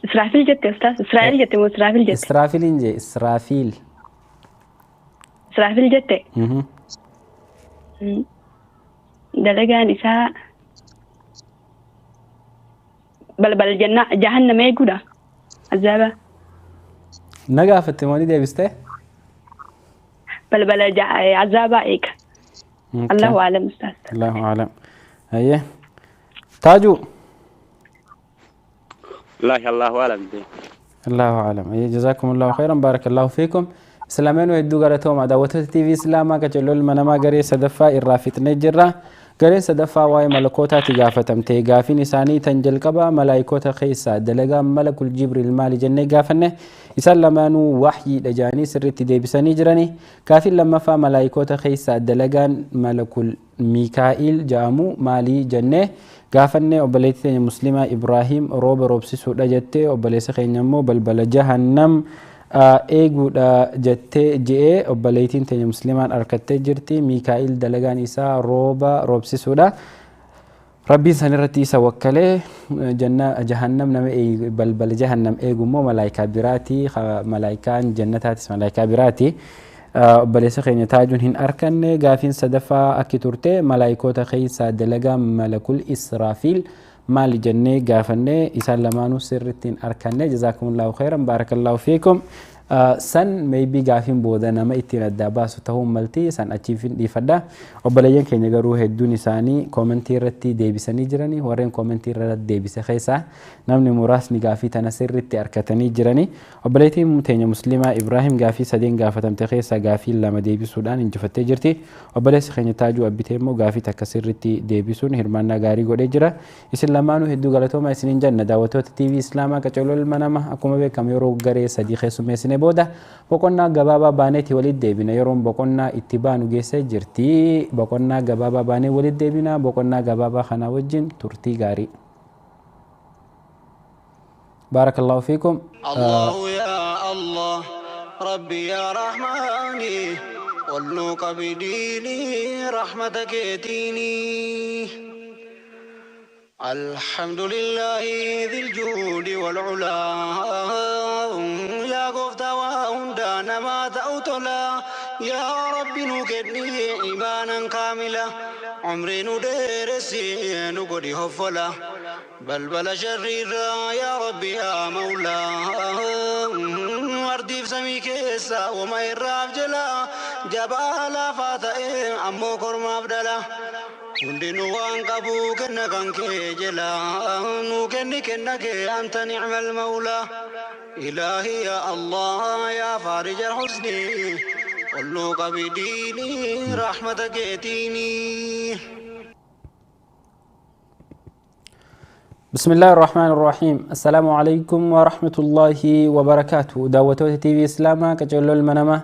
Israafiil jette ustaas. Israa'el jette moo Israafiil jette? Israafiilin jee Israafiil. Israafiil jette. Dalagaan isaa balbal jahannama eeguudha. Azaaba. Na gaafatte moo ni deebiste? Balbala azaabaa eega. Allahu a'lam ustaas. Allahu a'lam. Ayyee. Taaju. Allahu a'lam. Allahu a'lam. Ayyee jazakumullahu khairan barakallahu fiikum. Islaameen hedduu galatooma daawwattoota TV Islaamaa qacellool manamaa garee sadaffaa irraa fixnee jirra. Gareen sadaffaa waa'ee malakootaati gaafatamte. Gaafiin isaanii tan jalqaba malaayikoota keessaa dalagaan malakul Jibril maali jennee gaafanne isaan lamaanuu waxyiidha jedhanii sirriitti deebisanii jirani. Gaafiin lammaffaa malaayikoota keessaa dalagaan malakul Miikaa'il jedhamu maali jennee gaafanne obboleettii keenya Muslimaa Ibraahim rooba roobsisuudha jettee obboleessa keenya immoo balbala jahannam eeguudha jettee je'ee obboleettiin teenya muslimaan harkattee jirti. Miikaa'il dalagaan isaa rooba roobsisuudha. Rabbiin san irratti isa wakkalee jahannam nama balbala jahannam eegu immoo malaayikaa biraati. Malaayikaan jannataatis malaayikaa biraati. Obboleessa keenya Taajuun hin arkanne. Gaafiin sadaffaa akki turte malaayikoota keessaa dalagaan malakul Israafiil maali jennee gaafanne isaan lamaanuu sirrittiin arkanne. Jazaakumullahu khairan barakallahu fiikum. San maybe gaafiin booda nama ittiin adda baasu ta'uu malti san achiifin dhiifadha. Obboleeyyan keenya garuu hedduun isaanii koomentii irratti deebisanii jirani. Warreen koomentii irratti deebise keessaa namni muraasni gaafii tana sirritti arkatanii jirani. Obboleettiin teenya Muslimaa Ibraahim gaafii sadeen gaafatamte keessaa gaafii lama deebisuudhaan injifattee jirti. Obboleessi keenya Taajuu Abbitee immoo gaafii takka sirritti deebisuun hirmaannaa gaarii godhee jira. Isin lamaanuu hedduu galatooma isiniin jenna daawwattoota TV Islaamaa qacellool manama akkuma beekamu yeroo garee sadii keessummeessine booda boqonnaa gabaabaa baaneeti walitti deebina. Yeroon boqonnaa itti baanu geessee jirti. Boqonnaa gabaabaa baanee walitti deebina. Boqonnaa gabaabaa kana wajjin turtii gaarii. Barakallahu fiikum. Allahu ya Allah Rabbi ya Rahmani والنوك بديني رحمتك يتيني الحمد لله ذي الجود والعلا يا قفتا وهندانا ما تأوتلا يا رب نكدني إيمانا كاملا عمري ندرسي نقدي هفلا بل شريرا يا ربي يا مولا وردي بسمي كيسا وما يراب جلا جبالا فاتئ أمو كرما بدلا hundinuu waan qabu kenna kan kee jala nu kenni kenna kee anta ni'mal mawla ilahi ya allah ya farij al husni qullu qabidini rahmatak yatini بسم الله الرحمن الرحيم السلام عليكم ورحمة الله وبركاته دعوتوت تي في إسلاما كجلو المنامة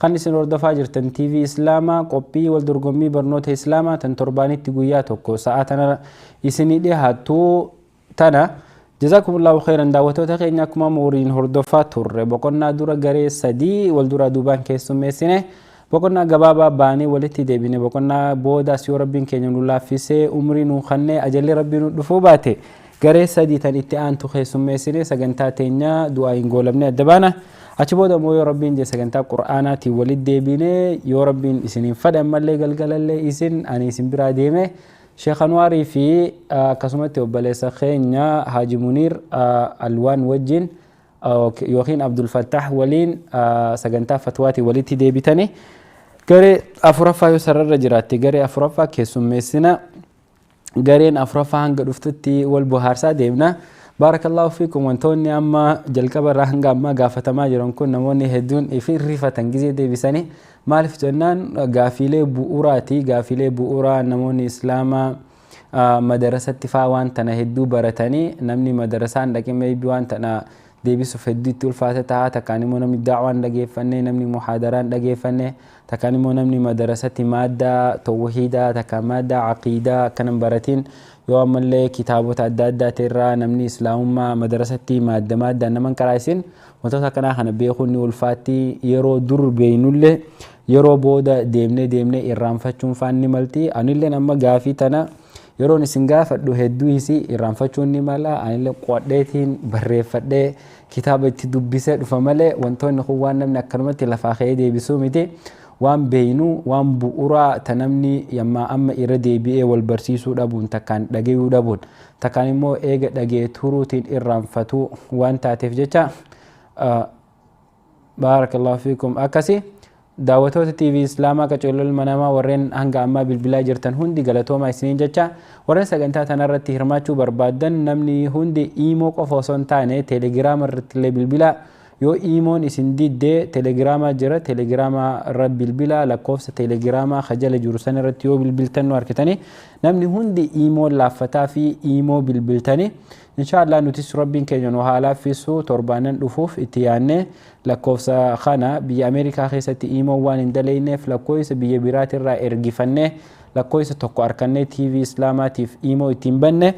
خنسن وردفا جرتن تي في إسلاما قبي والدرقمي برنوت إسلاما تنترباني تقوياتوكو ساعتنا يسني دي هاتو تنا jazakumullahu khairan daawwattoota keenya akkuma muriin hordofaa turre boqonnaa dura garee sadii wal dura duubaan keessummeessine boqonnaa gabaabaa baanee walitti deebine boqonnaa boodaas yoo rabbiin keenya nu laaffisee umrii nu kennee ajalli rabbii nu dhufuu baate garee sadii tan itti aantu keessummeessine sagantaa teenya du'aa hin goolamne adda baana achi booda immoo yoo rabbiin je sagantaa qur'aanaatiin walitti deebine yoo rabbiin isiniin fadhan mallee galgalallee isin ani isin biraa deeme Sheekh Anwaarii fi akkasumatti obboleessa keenya Haaji Muniir Alwaan wajjin yookiin Abdul Fattah waliin sagantaa fatwaatii walitti deebitanii garee afuraffaa yoo sararra jiraatti garee afuraffaa keessummeessina gareen afuraffaa hanga dhuftutti wal bohaarsaa deemna. Barakallahu fiikum wantoonni amma jalqaba irraa hanga amma gaafatamaa jiran kun namoonni hedduun ifin rifatan gizee deebisanii maaliif jennaan gaafiilee bu'uuraati gaafiilee bu'uuraa namoonni islaamaa madarasatti faa waan tana hedduu baratanii namni madarasaan dhaqee maybii waan tana deebisuuf hedduu itti ulfaate ta'a takkaan immoo namni daawwaan dhageeffannee namni muhaadaraan dhageeffannee takkaan immoo namni madarasatti maaddaa tawhiidaa takkaan maaddaa aqiidaa akkanan baratiin yoo ammallee kitaabota adda addaati irraa namni islaamummaa madarasatti maaddaan naman karaa isin wantoota akkanaa kana beekuun ni ulfaatti yeroo dur beeynullee yeroo booda deemnee irraanfachuun faanni malti anillee amma gaafii tana yeroon isin gaafadhu hedduu isii irraanfachuun ni mala anillee qo'adheetiin barreeffadhee kitaaba itti dubbisee dhufa malee wantoonni kun waan namni akkanumatti lafaa ka'ee deebisuu miti waan beeynu waan bu'uuraa ta namni yammaa amma irra deebi'ee wal barsiisuu dhabuun takkaan dhagayuu dhabuun takkaan immoo eega dhagee turuutiin irraanfatuu waan taateef jecha baarakallahu fiikum akkasi daawwattoota TV Islaamaa qaceelol manamaa warreen hanga ammaa bilbilaa jirtan hundi galatoomaa isiniin jecha warreen sagantaa tanarratti hirmaachuu barbaadan namni hundi iimoo qofa osoo hin taane teelegiraama irratti illee bilbilaa yoo iimoon isin diddee teelegiraamaa jira teelegiraamaa irra bilbilaa lakkoofsa teelegiraamaa kajala jiru san irratti yoo bilbiltan nu harkitanii namni hundi iimoo laaffataa fi iimoo bilbiltanii inshallah nutis rabbiin keenya nu haa laaffisu torbaanan dhufuuf itti yaannee lakkoofsa kana biyya Ameerikaa keessatti iimoo waan hin daleyneef lakkoofsa biyya biraatirraa ergifannee lakkoofsa tokko harkannee TV Islaamaatiif iimoo ittiin banne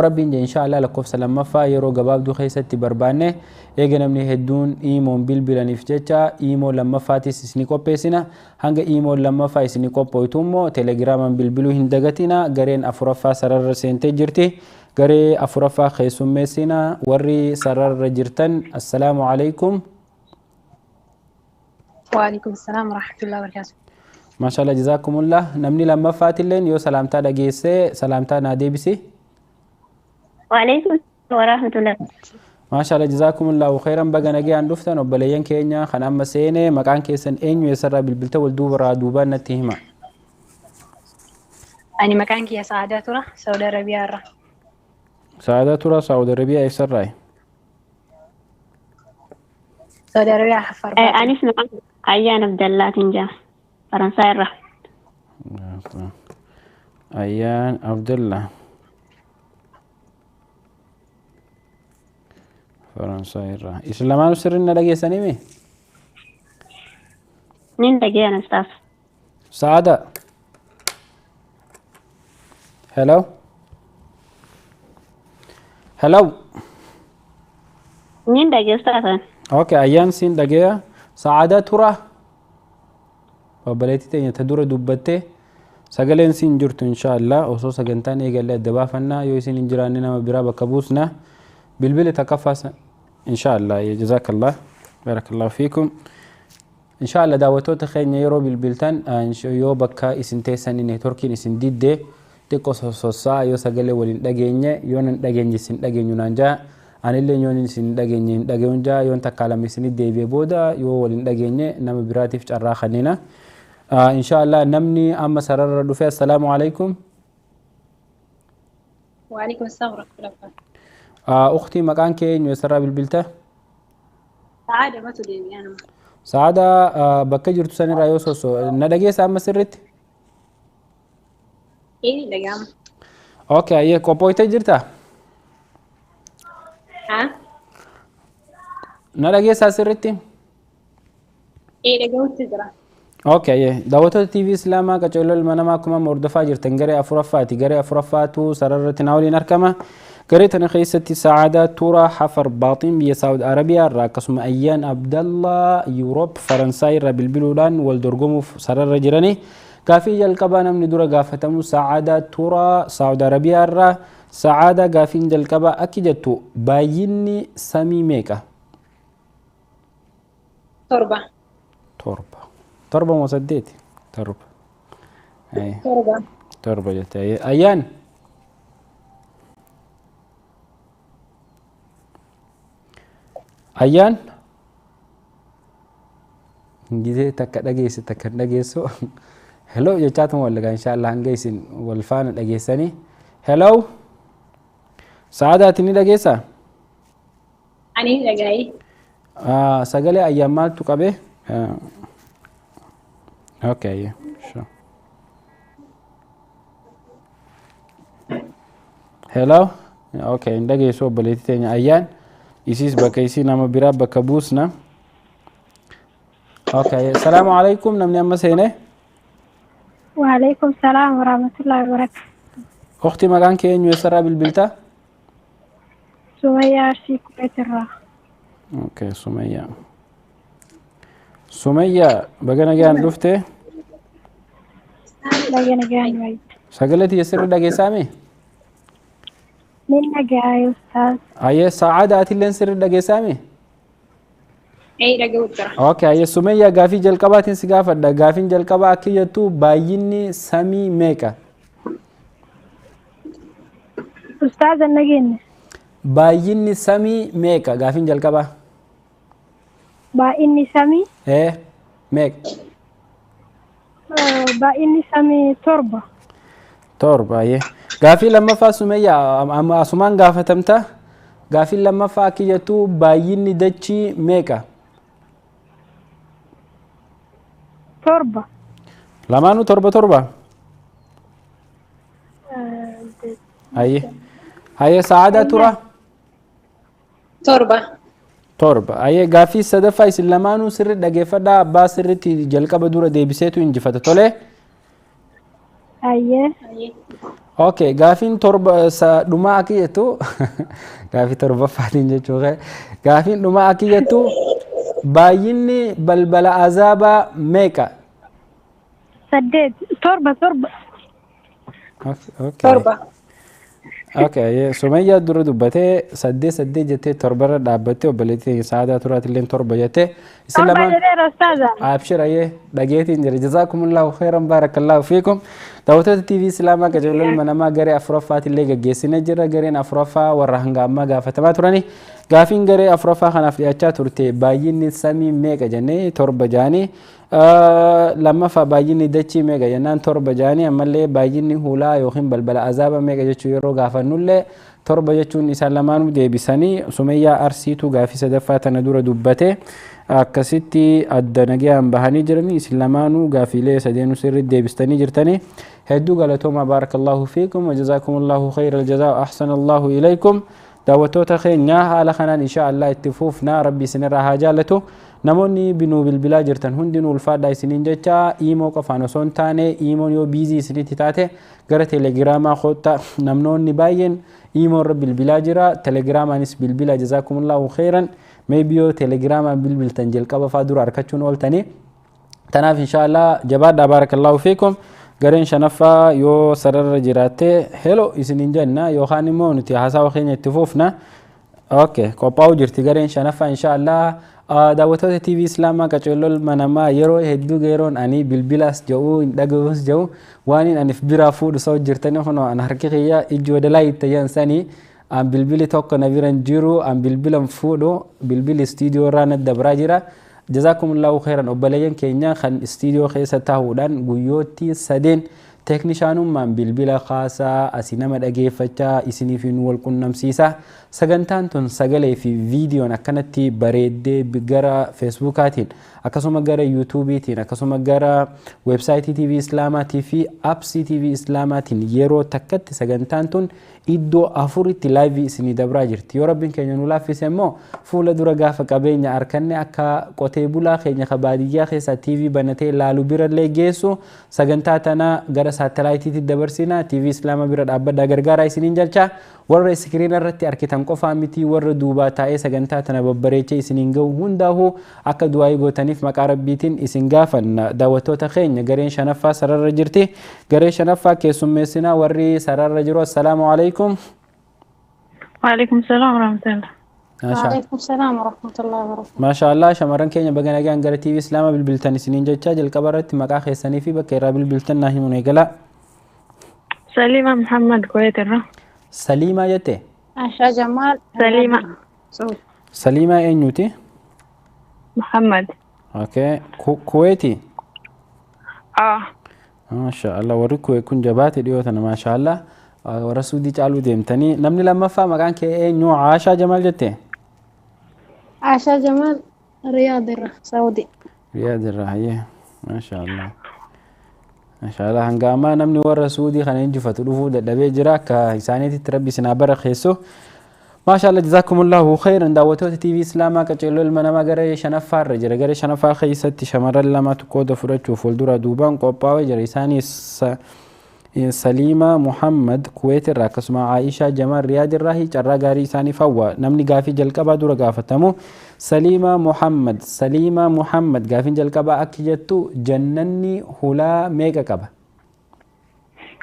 rabbiin je inshallah lakkoofsa lammaffaa yeroo gabaabduu keessatti barbaanne eega namni hedduun iimoon bilbilaniif jecha iimoo lammaffaatis isini qopheessina hanga iimoo lammaffaa isini qophooytu immoo teelegiraamaan bilbiluu hin dagatina gareen afuraffaa sararra seentee jirti garee afuraffaa keessummeessina warri sararra jirtan assalaamu alaykum وعليكم السلام ورحمة الله وبركاته ما شاء الله جزاكم الله نمني لما فاتلين يو سلامتا دقيسي سلامتا نادي بسي وعليكم السلام ورحمة الله ما شاء الله جزاكم الله خيرا بقى نجي عن دفتن وبليان كينيا خنام مسينة مكان كيسن إنيو يسرى بالبلتا والدوبرا دوبان نتهما أنا مكان كي سعادة ترى سعودية عربية رة سعادة ترى سعودية عربية يسرى سعودية عربية حفر أنا اسمي أيان عبد الله تنجا فرنسا رة أيان عبد الله فرنسا رة إسلامان سرنا لقي سنيمي نين لقي أنا استاذ سعادة هلو هلو نين لقي استاذ اوكي ايام سين دقيقة سعادة ترى وبليتي تانية تدور دوبتي سجلين سين جرت ان شاء الله وصو سجنتان ايقال لها الدبافنا يوسين انجراننا وبرابا كبوسنا بالبلي تكفى ان شاء الله جزاك الله بارك الله فيكم ان شاء الله دعوتو تخيل يرو بالبلتان يو بكا اسنتي سنين تركين اسن ديدي تيكو سوسا يو سجل ولين دقيني يونن دقيني سن دقيني نانجا anillee yoon isin dhageenye hin dhageenye yoon takkaalamme isin deebi'ee booda yoo waliin dhageenye nama biraatiif carraa kennina inshallah namni amma sararra dhufe assalaamu alaykum وعليكم السلام ورحمة الله وبركاته أختي مكان كي يسرى بالبلتة سعادة ما تديني أنا سعادة بكجر تساني رايو سوسو ندقي سام مسرت إيه لقام أوكي أيه كوبوي تجرتا ها ندقي ساسرتي إيه لقام تجرا اوكي دعوتو تي في اسلاما كچولل منما كما مردفا جرتن غري افرفاتي غري افرفاتو سررت ناولي نركما قريتنا خيستي سعادة تورا حفر باطن بيا سعود عربيا راكسم أيان عبد الله يوروب فرنساي ربي البلولان والدرقوم سرر جراني كافي جلقبا من دورا قافتمو سعادة تورا سعود عربيا را سعادة قافين جلقبا أكيدتو بايني سامي ميكا تربة وسديتي تربة أي تربة جتاي أيان أيان جيزي تكا دقيسو هلو جاتهم ولا إن شاء الله هنجيسين والفان دقيساني هلو سعادة تني دقيسا أني دقاي سجلي أيام ما تقبه أوكي شو هلو أوكي ندقي سو بليتي تاني أيان يسيس بكيسي نام براب بكبوسنا أوكي السلام عليكم نمني أما سينه وعليكم السلام ورحمة الله وبركاته. أختي مكان كين يسرى بالبلتا سمية أرسي كويت الراح. أوكي سمية بقنا جان لفته لقينا جاي وايد. سجلتي يسر دقي سامي من جاي أستاذ. أيه سعادة أتلين سر دقي سامي أي دقوت ترى. أوكي أيه سمية غافي جلقبات سقافة غافين جلقبا كيتو بايني سامي ميكا أستاذ النجين. بايني سامي ميكا غافين جلقبا بايني سامي. إيه ميك بايني سامي تربة أيه غافي لما فا سمية أما أسمان غافة تمتا غافي لما فا كيتو بايني دتشي ميكا لمانو تربة أيه سعادة ترى تربة أيه غافي صدفة إسلامانو سر دقيفة با سر جلقة بدورة ديبسيتو إنجفة تولي أيه اوكي غافين تربة دوما أكيتو غافي تربة فاتين جتوغي غافين دوما أكيتو بايني بلبل عذابا ميكا سدد تربة اوكي سمية دور دبته سدد جتة تربة دابته وبلتي سعادة ترات اللين تربة جتة تربة أستاذة أبشر أيه دقيقتي جزاكم الله خيرا بارك الله فيكم دعوتات تي في إسلامة كجول المنما غري أفرافات اللي جيسنا جرا غرين أفرافا ورهنغا ما غافة ما تراني غافين غري أفرافا خنا في أشياء ترتي باين سامي ميجا جاني تربة جاني لما فبايني دتشي ميجا ينان تربة جاني أما اللي بايني هولا يوخين بلبل عذاب ميجا جتشو يرو غافة نولي تربة جتشون إسلامانو دي بساني سمية أرسيتو غافي سدفات ندورة دبته akkasitti adda nagayaan bahanii jiranii islaamaanuu gaafiilee sadeenuu sirriitti deebistanii jirtanii hedduu galatooma baarakallahu fiikum wajazaakumullahu khayral jazaa ahsanallahu ilaykum daawwattoota keenya haala kanaan insha Allah itti fuufnaa rabbi isinirraa haa jaallatu namoonni binuu bilbilaa jirtan hundinuu ulfaadhaa isiniin jecha iimoo qofaan osoo hin taane iimoon yoo biizii isinitti taate gara teelegiraamaa kootta namnoonni baay'een iimoorra bilbilaa jira teelegiraamaanis bilbila jazaakumullahu khayran maybe telegrama bilbiltan jalqaba faa dura arkachuun ooltanii tanaaf inshallah jabaadhaa barakallahu fiikum gareen shanaffaa yoo sararra jiraatte hello isiniin jenna yookaan immoo nuti haasawa keenya itti fuufna okay qophaa'uu jirti gareen shanaffaa inshallah daawwattoota TV Islaamaa qaceellol manamaa yeroo hedduu geeroon ani bilbilas jedhu dhaga'us jedhu waan anif biraa fuudhu soo jirtanii hono an harki kiyya ijoo dalaa itti yansanii an bilbili tokko na biran jiru an bilbilan fuudhu bilbili studio irraa dabraa jira jazakumullahu khairan obboleeyyan keenya kan studio keessa taa'uudhaan guyyooti sadeen teeknishaanummaan bilbila khaasaa asii nama dhageeffachaa isiniif nu wal qunnamsiisa sagantaan tun sagalee fi viidiyoon akkanatti bareeddee gara feesbuukaatiin akkasuma gara yuutuubiitiin akkasuma gara weebsaayitii TV Islaamaatii fi appsii TV Islaamaatiin yeroo takkatti sagantaan tun iddoo afuritti laayivii isinii dabraa jirti yoo rabbiin keenya nu laaffise immoo fuula dura gaafa qabeenya arkanne akka qotee bulaa keenya baadiyyaa keessa TV banatee laalu birallee geessu sagantaa tana gara saatalaayitiitti dabarsina TV Islaamaa bira dhaabbadhaa gargaaraa isiniin jalcha warra iskiriina irratti arkitan qofaa miti warra duubaa taa'ee sagantaa tana babbareechee isiniin gahu hundaa'uu akka du'aa gootaniif maqaa rabbiitiin isin gaafanna. Daawwattoota keenya gareen shanaffaa sararra jirti. Garee shanaffaa keessummeessinaa warri sararra jiru. Assalaamu alaikum. Waalaikum salaam warahmatullah. Waalaikum salaam warahmatullahi wabarakatuh. Maashaallah shamarran keenya baga nagaan gara TV Islaamaa bilbiltan isiniin jechaa jalqaba irratti maqaa keessanii fi bakka irraa bilbiltan naa himuun eegala. Salima Muhammad Kuwaitirra. Salima jette? Asha Jamal. Salima. Salima eenyuti? Muhammad. Okay. Kuwaiti? Maashaallah warri Kuwait kun jabaate dhiyootana maashaallah. Warra Suudii caaluu deemtanii. Namni lammaffaa maqaan kee eenyu? Aashaa Jamal jette? Asha Jamal Riyaadirra Saudi. Riyaadirra hayyee. Maashaallah. Maashaallah hanga ammaa namni warra Suudii kana injifatu dhufuu dadhabee jira akka isaaniitti rabbi isin haa barakeessu. Maashaallah jazakumullahu khairan. Daawwattoota TV Islaamaa qaceelloo ilma namaa gara shanaffaarra jira. Gara shanaffaa keessatti shamarran lamatu qooda fudhachuuf fuuldura duubaan qophaa'ee jira. Isaanis Salima Muhammad Kuwaitirraa akkasuma Aisha Jamal Riyaadirraa carraa gaarii isaaniif hawwa. Namni gaafii jalqabaa dura gaafatamu Salima Muhammad gaafiin jalqabaa akka jettu jannanni hulaa meeqa qaba?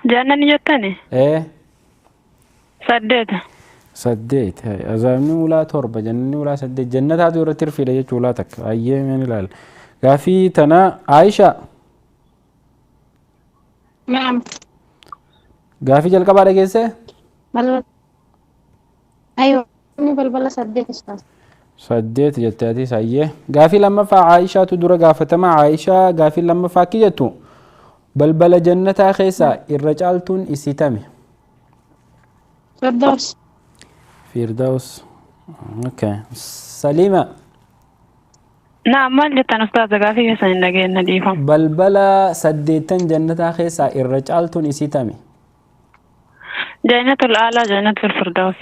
Jannanni jettani? Saddeet. Azaabni hulaa torba jannanni hulaa saddeet. Jannataatu irratti hirfiidha jechuu hulaa takka. Ayyee meen ilaala. Gaafii tana Aisha. Naam. Gaafii jalqabaa dhageesse? Aywa ni balbala saddeet ustaas. Saddeet jettee ati sayyee. Gaafii lammaffaa Aishaatu dura gaafatama. Aisha gaafii lammaffaa akki jettu balbala jannataa keessaa irra caaltuun isii tami? Firdaus. Okay. Salima. Naam maal jettan ustaaza gaafii keessan hin dhageenye dhiifama. Balbala saddeettan jannataa keessaa irra caaltuun isii tami? Jannatul A'laa Jannatul Firdaus.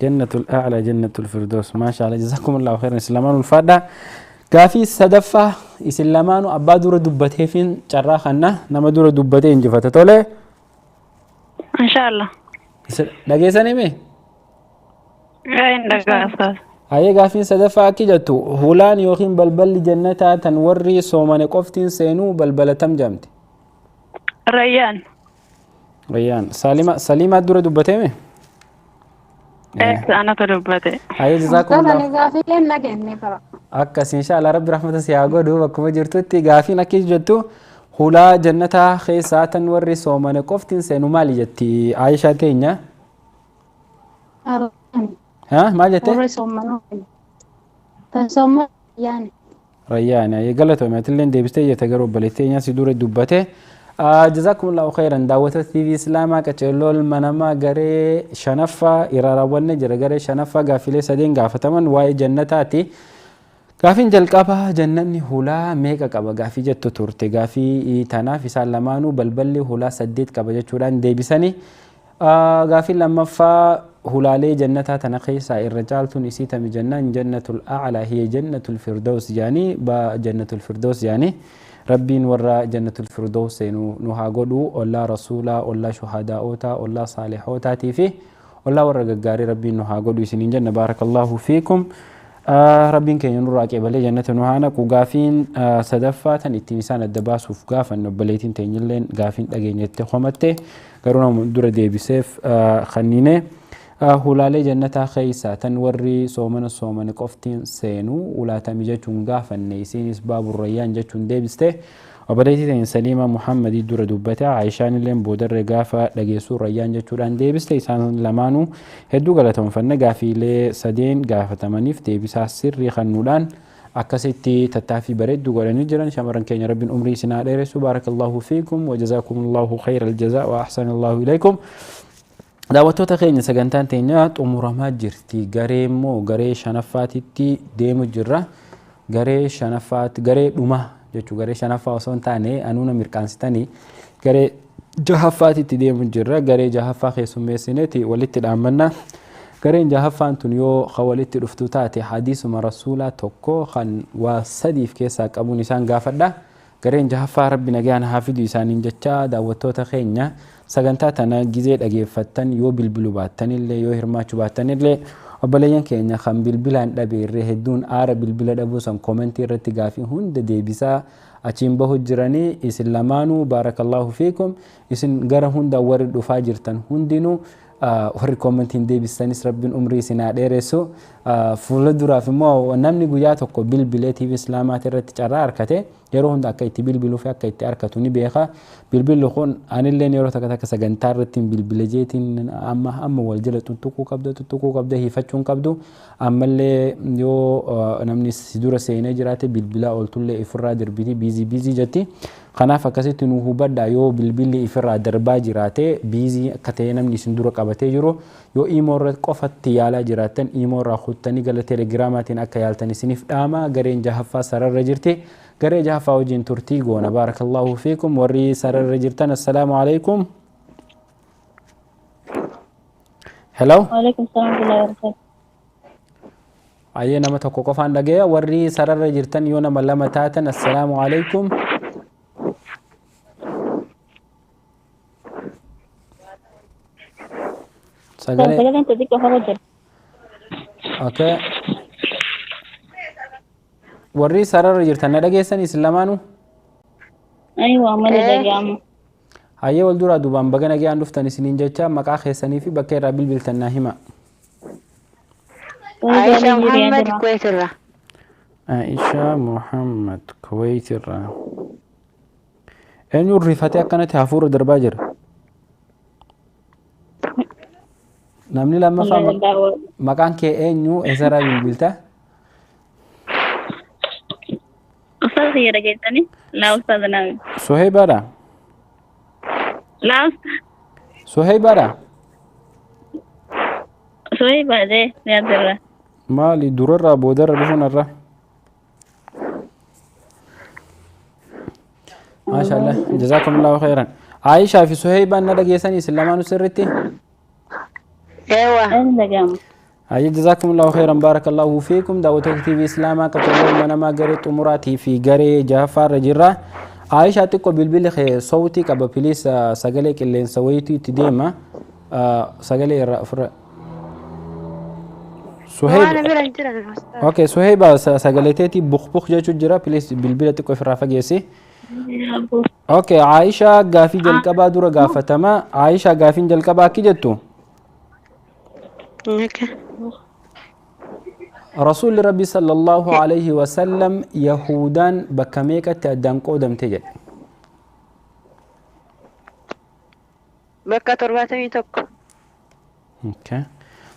Jannatul A'laa Jannatul Firdaus. Maashaallah jazakumullahu khairan. Isin lamaan ulfaadha. Gaafii sadaffaa isin lamaanu abbaa dura dubbateefin carraa kanna nama dura dubbatee injifata tole. Inshaallah. Dhageessanii mee? Hin dhagaa ustaaz. Hayyee gaafiin sadaffaa akki jettu hulaan yookiin balballi jannataa tan warri soomane qoftiin seenuu balbala tam jedhamti? Rayyaan. Salimaa dura dubbateeme? Anatu dubbate. Hayyee jazaakumullahu. Gaafii leen nageenye qaba. Akkas inshaallah rabbi rahmata si haa godhu bakkuma jirtutti gaafiin akki jettu hulaa jannataa keessaa tan warri soomane qoftiin seenu maali jetti Aishaa teenya? Maal jettee? Warri soomanu. Tan soomanu Rayyaani. Rayyaani galatoome atilleen deebistee jette garuu obboleettee teenya si dura dubbate. Jazakumullahu khairan. Daawwattoota TV Islaamaa qaceelloo ilma namaa garee shanaffaa iraarawwanne jira. Garee shanaffaa gaafilee sadeen gaafataman waa'ee jannataati. Gaafiin jalqabaa jannanni hulaa meeqa qaba gaafii jettu turte. Gaafii tanaaf isaan lamaanuu balballi hulaa saddeet qaba jechuudhaan deebisanii. Gaafiin lammaffaa hulaalee jannataa tana keessaa irra caaltuun isii tami jannaan jannatul a'laa hiya jannatul firdaus jaanii jannatul firdaus jaanii. Rabbiin warra jannatul firdaus seenu nu haa godhu. Ollaa rasuulaa, ollaa shuhadaa'oota, ollaa saalihootatii fi ollaa warra gaggaarii rabbiin nu haa godhu isiniin jenna. Baarakallahu fiikum. Rabbiin keenya nurraa qeebalee jannata nu haa naqu. Gaafiin sadaffaa tan ittiin isaan adda baasuuf gaafanne obboleettiin teenyilleen gaafiin dhageenyettee homatte garuu nama dura deebiseef kanniine hulaalee jannataa keessaa tan warri soomane qoftiin seenuu ulaatamii jechuun gaafanne isiinis baabur rayyaan jechuun deebiste obboleettii teenya Saliima Muhammadii dura dubbate Aishaan illeen boodarree gaafa dhageessuu rayyaan jechuudhaan deebiste isaan lamaanuu hedduu galatoomfanne gaafiilee sadeen gaafatamaniif deebisaa sirrii kennuudhaan akkasitti tattaaffii bareedduu godhanii jiran shamarran keenya rabbiin umrii isin haa dheeressu baarakallahu fiikum wa jazaakumullahu khayral jazaa wa ahsanallahu ilaykum. Daawwattoota keenya sagantaan teenya xumuramaa jirti. Garee immoo garee shanaffaatitti deemu jirra. Garee shanaffaatti garee dhuma jechuun garee shanaffaa osoo hin taane anuuna mirqaansitanii garee jahaffaatitti deemu jirra. Garee jahaffaa keessummeessineeti walitti dhaammanna. Gareen jahaffaan tun yoo kan walitti dhuftu taate hadiisuma rasuulaa tokko kan waa sadiif keessaa qabuun isaan gaafadha. gareen jahaffaa rabbi nagaan haafidu isaaniin jecha daawwattoota keenya sagantaa tana gizee dhageeffattan yoo bilbiluu baattanillee yoo hirmaachuu baattanillee obboleeyyan keenya kan bilbilaan dhabeerree hedduun aara bilbila dhabuu san koomentii irratti gaafii hunda deebisaa achiin bahu jiranii isin lamaanuu baarakallahu fiikum isin gara hunda warri dhufaa jirtan hundinuu warri koomentiin deebisanis rabbiin umrii isinaa dheeressu fuula duraaf immoo namni guyyaa tokko bilbilee TV Islaamaat irratti carraa harkate yeroo hunda akka itti bilbiluu fi akka itti harkatu ni beeka bilbilli kun anilleen yeroo takka sagantaa irratti bilbile jeetiin amma wal jala tuttuquu qabda hiifachuun qabdu ammallee yoo namni si dura seenee jiraate bilbila oltullee ifirraa darbiti biizii jetti kanaaf akkasitti nu hubadhaa yoo bilbilli ifirraa darbaa jiraate biizii akka ta'e namni isin dura qabatee jiru yoo iimoo irra qofatti yaalaa jiraatan iimoo irraa kuttanii gara telegiraamaatiin akka yaaltan isiniif dhaama gareen jahaffaa sararra jirti garee jahaffaa wajjin turtii goona baarakallahu fiikum warri sararra jirtan assalaamu alaikum hello Waalaikum salaam warahmatullahi wabarakatuh. ayyee nama tokko qofaan dhagaya warri sararra jirtan yoo nama lama taatan assalaamu alaikum sagalee Sagaleen xixiqqoo fara jira. okay warri sararra jirtan na dhageessan isin lamaanuu Aywa malee dhaga'amu. hayyee wal duraa duubaan baga nagaan dhuftan isiniin jecha maqaa keessanii fi bakka irraa bilbiltan naa hima Aisha Muhammad Kuwaitirra. Aisha Muhammad Kuwaitirra eenyuun rifatee akkanatti hafuura darbaa jira namni lammaffaa maqaan kee eenyu eessarraa bilbilta Ustaz ya dhageessani? Laa ustaz naawi. Soheybaadha Laa Soheybaadha sohii baadee yaadirra. maali durarraa boodarra dhufuun irra maashaallah jazaakumullahu khairan Aishaa fi Soheybaan na dhageessanii isin lamaanuu sirritti Ewa. Ani dhaga'amu. Ayy jazakumullahu khairan barakallahu fiikum daawwattoota TV Islaamaa qaxxaamura namaa garee xumuraatii fi garee jahaffaarra jirra Aishaa xiqqoo bilbilli kee sawtii qaba piliis sagalee qilleensa wayiitu itti deema sagalee irraa ofirra Okay Suheyba sagalee teetii buqbuq jechuu jira piliis bilbila xiqqoo ofirraa fageessi Okay Aishaa gaafii jalqabaa dura gaafatama Aishaa gaafiin jalqabaa akki jettu رسول ربي صلى الله عليه وسلم يهودان بكميكة تأدان قودم تجد Bakka 71. okay.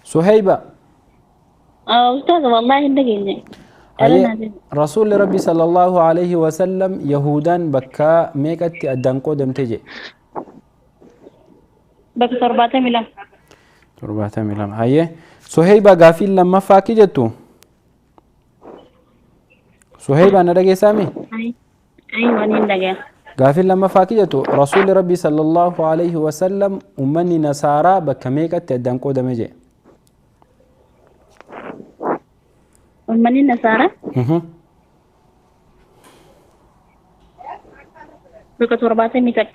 Suheyba Ustaz wallahi dhageenye. رسول ربي صلى الله عليه وسلم يهودان بكميكة تأدان قودم تجد Bakka 70. 70 هاي Suheyba gaafii lammaffaa akki jettu Suheyba na dhageessami Aywa ni dhaga'e. gaafii lammaffaa akki jettu rasuulli rabbii sallallahu alaihi wasallam ummanni nasaaraa bakka meeqatti addaan qoodame jee Ummanni nasaara bakka 70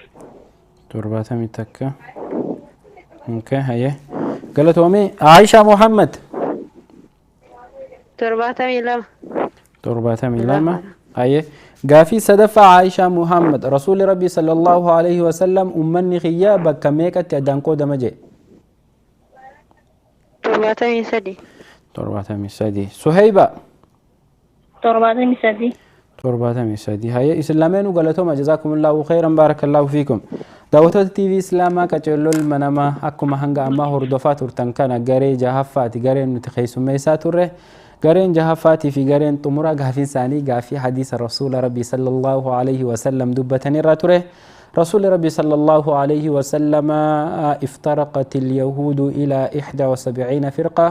takka okay haye galatoomii Aisha Muhammad 72 haye gaafii sadaffaa Aisha Muhammad rasuulli rabbii sallallahu alaihi wasallam ummanni khiyyaa bakka meeqatti addaan qoodame jee 73 Suheyba 73 هاي إسلامين وقالتهم جزاكم الله خيرا بارك الله فيكم دعوتات تي في إسلاما كتشلول منما أكما هنگا أما هردفات ورتنكنا غاري جهافات غاري نتخيسو ميساتوره غاري جهافات في غاري تمرا غافين ساني غافي حديث رسول ربي صلى الله عليه وسلم دبتني راتوره رسول ربي صلى الله عليه وسلم افترقت اليهود إلى 71 فرقة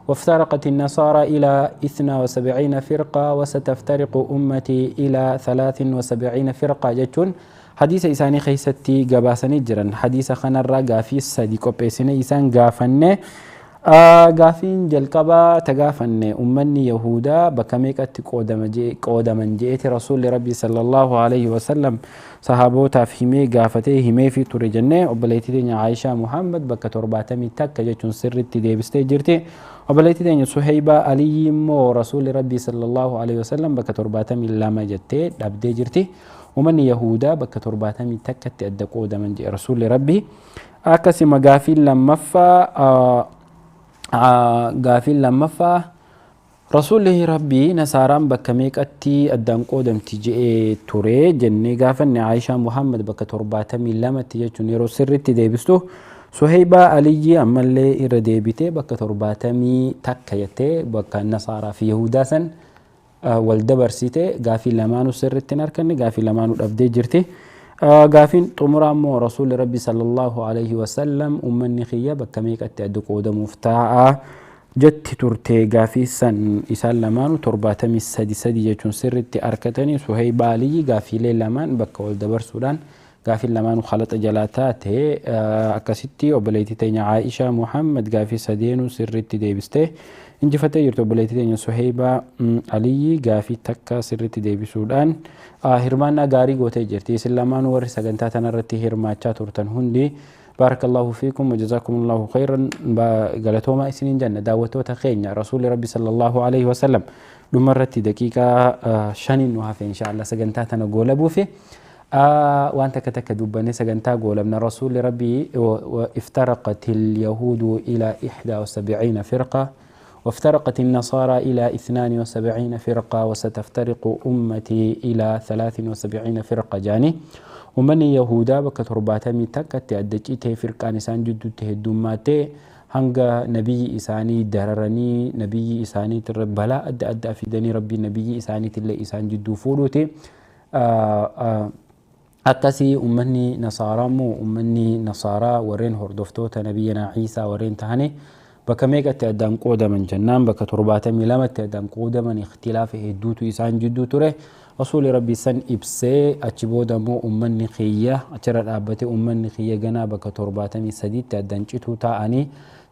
وافترقت النصارى إلى 72 فرقة وستفترق أمتي إلى 73 فرقة جتون حديث إساني خيستي قباسني جرن حديث خنر غافي الصديق وبيسني إسان غافن Gaafiin jalqabaa tagaafanne ummanni Yahudaa bakka meeqatti qoodaman je'eeti rasuulli rabbii sallallahu alaihi wasallam sahabootaaf himee gaafatee himee fi ture jennee obboleettii teenya Aayishaa Muhammad bakka 71 jechuun sirritti deebistee jirti. Obboleettii teenya Suheybaa Aliyyi immoo rasuulli rabbii sallallahu alaihi wasallam bakka 72 jettee dhabdee jirti. Ummanni Yahudaa bakka 71tti adda qoodaman je'e rasuulli rabbii. Akkasuma gaafiin lammaffaa rasuulli rabbii nasaaraan bakka meeqatti addaan qoodamti je'ee ture jennee gaafanne Aayishaa Muhammad bakka 72tti jechuun yeroo sirritti deebistu Suheybaa Aliyyi ammallee irra deebitee bakka 71 jettee bakka nasaaraa fi Yahudaa san wal dabarsite gaafii lamaanuu sirritti hin arganne gaafii lamaanuu dhabdee jirti. Gaafiin xumuraa immoo rasuulli rabbii sallallahu alaihi wasallam ummanni kiyya bakka meeqatti adda qoodamuuf ta'a jetti turte gaafii san isaan lamaanuu 73 jechuun sirritti argatanii Suheybaa Aliyyi gaafiilee lamaan bakka wal dabarsuudhaan gaafiin lamaanuu khalaxa jalaa taate akkasitti obboleettii teenya Aayishaa Muhammad gaafii sadeenuu sirritti deebistee injifatee jirtu. Obboleettii teenya Suheybaa Aliyyi gaafii takka sirritti deebisuudhaan hirmaannaa gaarii gootee jirti. Isin lamaanuu warri sagantaa tanarratti hirmaachaa turtan hundi baarakallahu fiikum wajazaakumullahu khayran galatoomaa isiniin jenna. Daawwattoota keenya rasuulli rabbi sallallahu alaihi wasallam dhumarratti daqiiqaa 5 nu hafe inshaallah sagantaa tana goolabuufi waan takka takka dubbanne sagantaa goolabna. Rasuulli rabbi iftaraqatil yahuudu ila 71 firqa وافترقت النصارى إلى 72 فرقة وستفترق أمتي إلى 73 فرقة جاني ومن يهودا بك ترباتمي تكت أدجيته فرقة نسان جدو تهدوماتي هنگا نبي إساني دررني نبي إساني تربلا أد أفيدني ربي نبي إساني تلي إسان جدو فولوتي أكسي أمني نصارى مو أمني نصارى ورين هردفتوت نبينا عيسى ورين تهاني bakka meeqatti addaan qoodaman jennaan bakka 72tti addaan qoodaman ikhtilaafa hedduutu isaan jidduu ture. Rasuulli rabbii san ibsee achi booda immoo ummanni kiyya achirra dhaabbate ummanni kiyya ganaa bakka 73tti addaan cituu ta'anii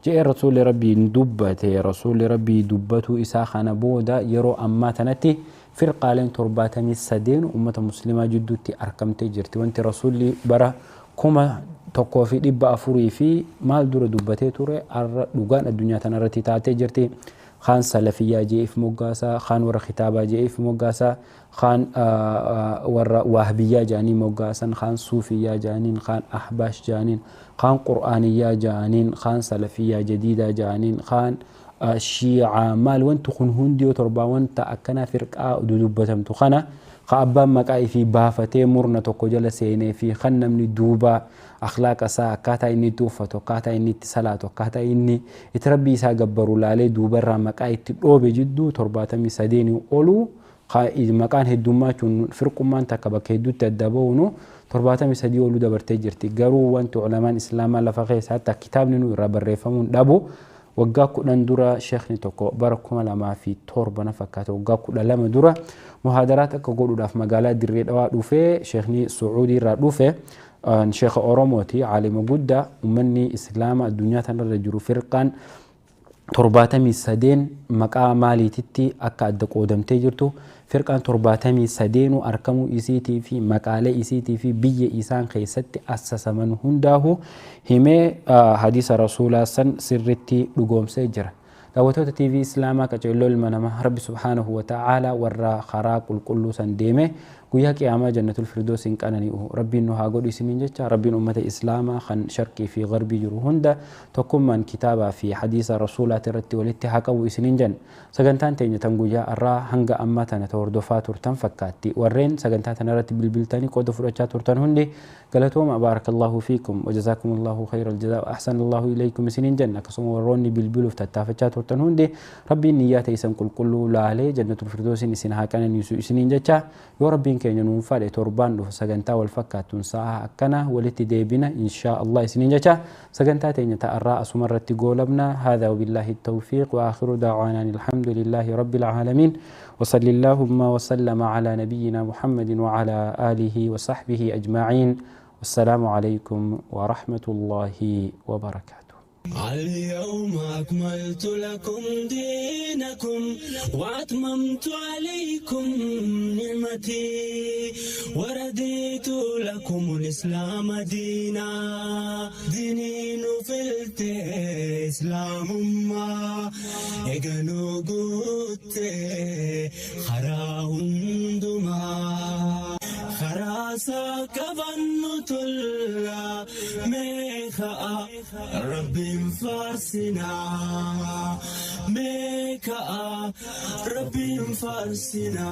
je'ee rasuulli rabbii dubbate. Rasuulli rabbii dubbatu isaa kana booda yeroo ammaa tanatti firqaaleen 73 ummata muslimaa jidduutti argamtee jirti. Wanti rasuulli bara 1400 fi maal dura dubbatee ture arra dhugaan addunyaa tanarratti taatee jirti. Khaan salafiyyaa je'eef moggaasa, khaan warra kitaabaa je'eef moggaasa, khaan warra wahabiyyaa jaaniin moggaasan, khaan suufiyyaa jaaniin, khaan ahbaash jaaniin, khaan qur'aaniyyaa jaaniin, khaan salafiyyaa jadiidaa jaaniin, khaan shiicaa maal wanti kun hundiyoo torbaa wanta akkana firqaa dudubbatamtu kana ka abbaan maqaa ifii baafatee murna tokko jala seenee fi kan namni duuba akhlaaqa isaa akkaataa inni itti uffatu akkaataa inni itti salaatu akkaataa inni itti rabbii isaa gabbaru laalee duubarraa maqaa itti dhoobe jidduu 73 olu maqaan heddummachuun firqummaan takka bakka hedduutti adda ba'uunu 73 olu dabartee jirti. Garuu wanti ulamaan islaamaa lafa keessatti kitaabni nu irraa barreeffamuun dhabu waggaa 10 dura sheekni tokko bara 2007 na fakkaata waggaa 12 dura muhaadaraat akka godhuudhaaf magaalaa Dirree Dhawaa dhufee sheekni Sucuudii irraa dhufe sheekha Oromooti caalima guddaa ummanni islaamaa addunyaa tanarra jiru firqaan 73 maqaa maaliititti akka adda qoodamtee jirtu firqaan 73 arkamuu isiitii fi maqaalee isiitii fi biyya isaan keessatti assasaman hundaahu himee hadiisa rasuulaa san sirritti dhugoomsee jira. Daawwattoota TV Islaamaa qaceelloo ilma namaa Rabbi subhaanahu wa ta'aalaa warra karaa qulqulluu san deeme guyyaa qiyaamaa jannatul firdoosin qanani'u rabbiin nu haa godhu isiniin jecha. Rabbiin ummata islaamaa kan sharqii fi garbii jiru hunda tokkummaan kitaabaa fi hadiisa rasuulaati irratti walitti haa qabu isiniin jenna. Sagantaan teenya tan guyyaa irraa hanga ammaa tana hordofaa turtan fakkaatti. Warreen sagantaa tana irratti bilbiltanii qooda fudhachaa turtan hundi galatooma baarakallahu fiikum wajazaakumullahu khayral jazaa wa ahsanallahu ilaykum isiniin jenna. Akkasuma warroonni bilbiluuf tattaafachaa turtan hundi rabbiin niyyaa teessan qulqulluu laalee jannatul firdoosin isin haa qananiisu isiniin jecha. Yoo rabbiin keenya nuun fadhe torbaan dhufu sagantaa wal fakkaattuun sa'a akkana walitti deebina inshaa Allah isiniin jecha. Sagantaa teenya ta'arraa asuma irratti goolabna. Haadha wabillahi tawfiiq wa akhiru da'waanaan alhamdulillahi rabbil aalamiin. وصلى اللهم وسلم على نبينا محمد وعلى آله وصحبه أجمعين. والسلام عليكم ورحمة الله وبركاته. اليوم أكملت لكم دينكم وأتممت عليكم نعمتي ورديت لكم الإسلام دينا ديني نفلت إسلام ما إغنو قوت خراهم دما خراسا كبنو تلا ميخا ربي مفارسنا ميكا ربي مفارسنا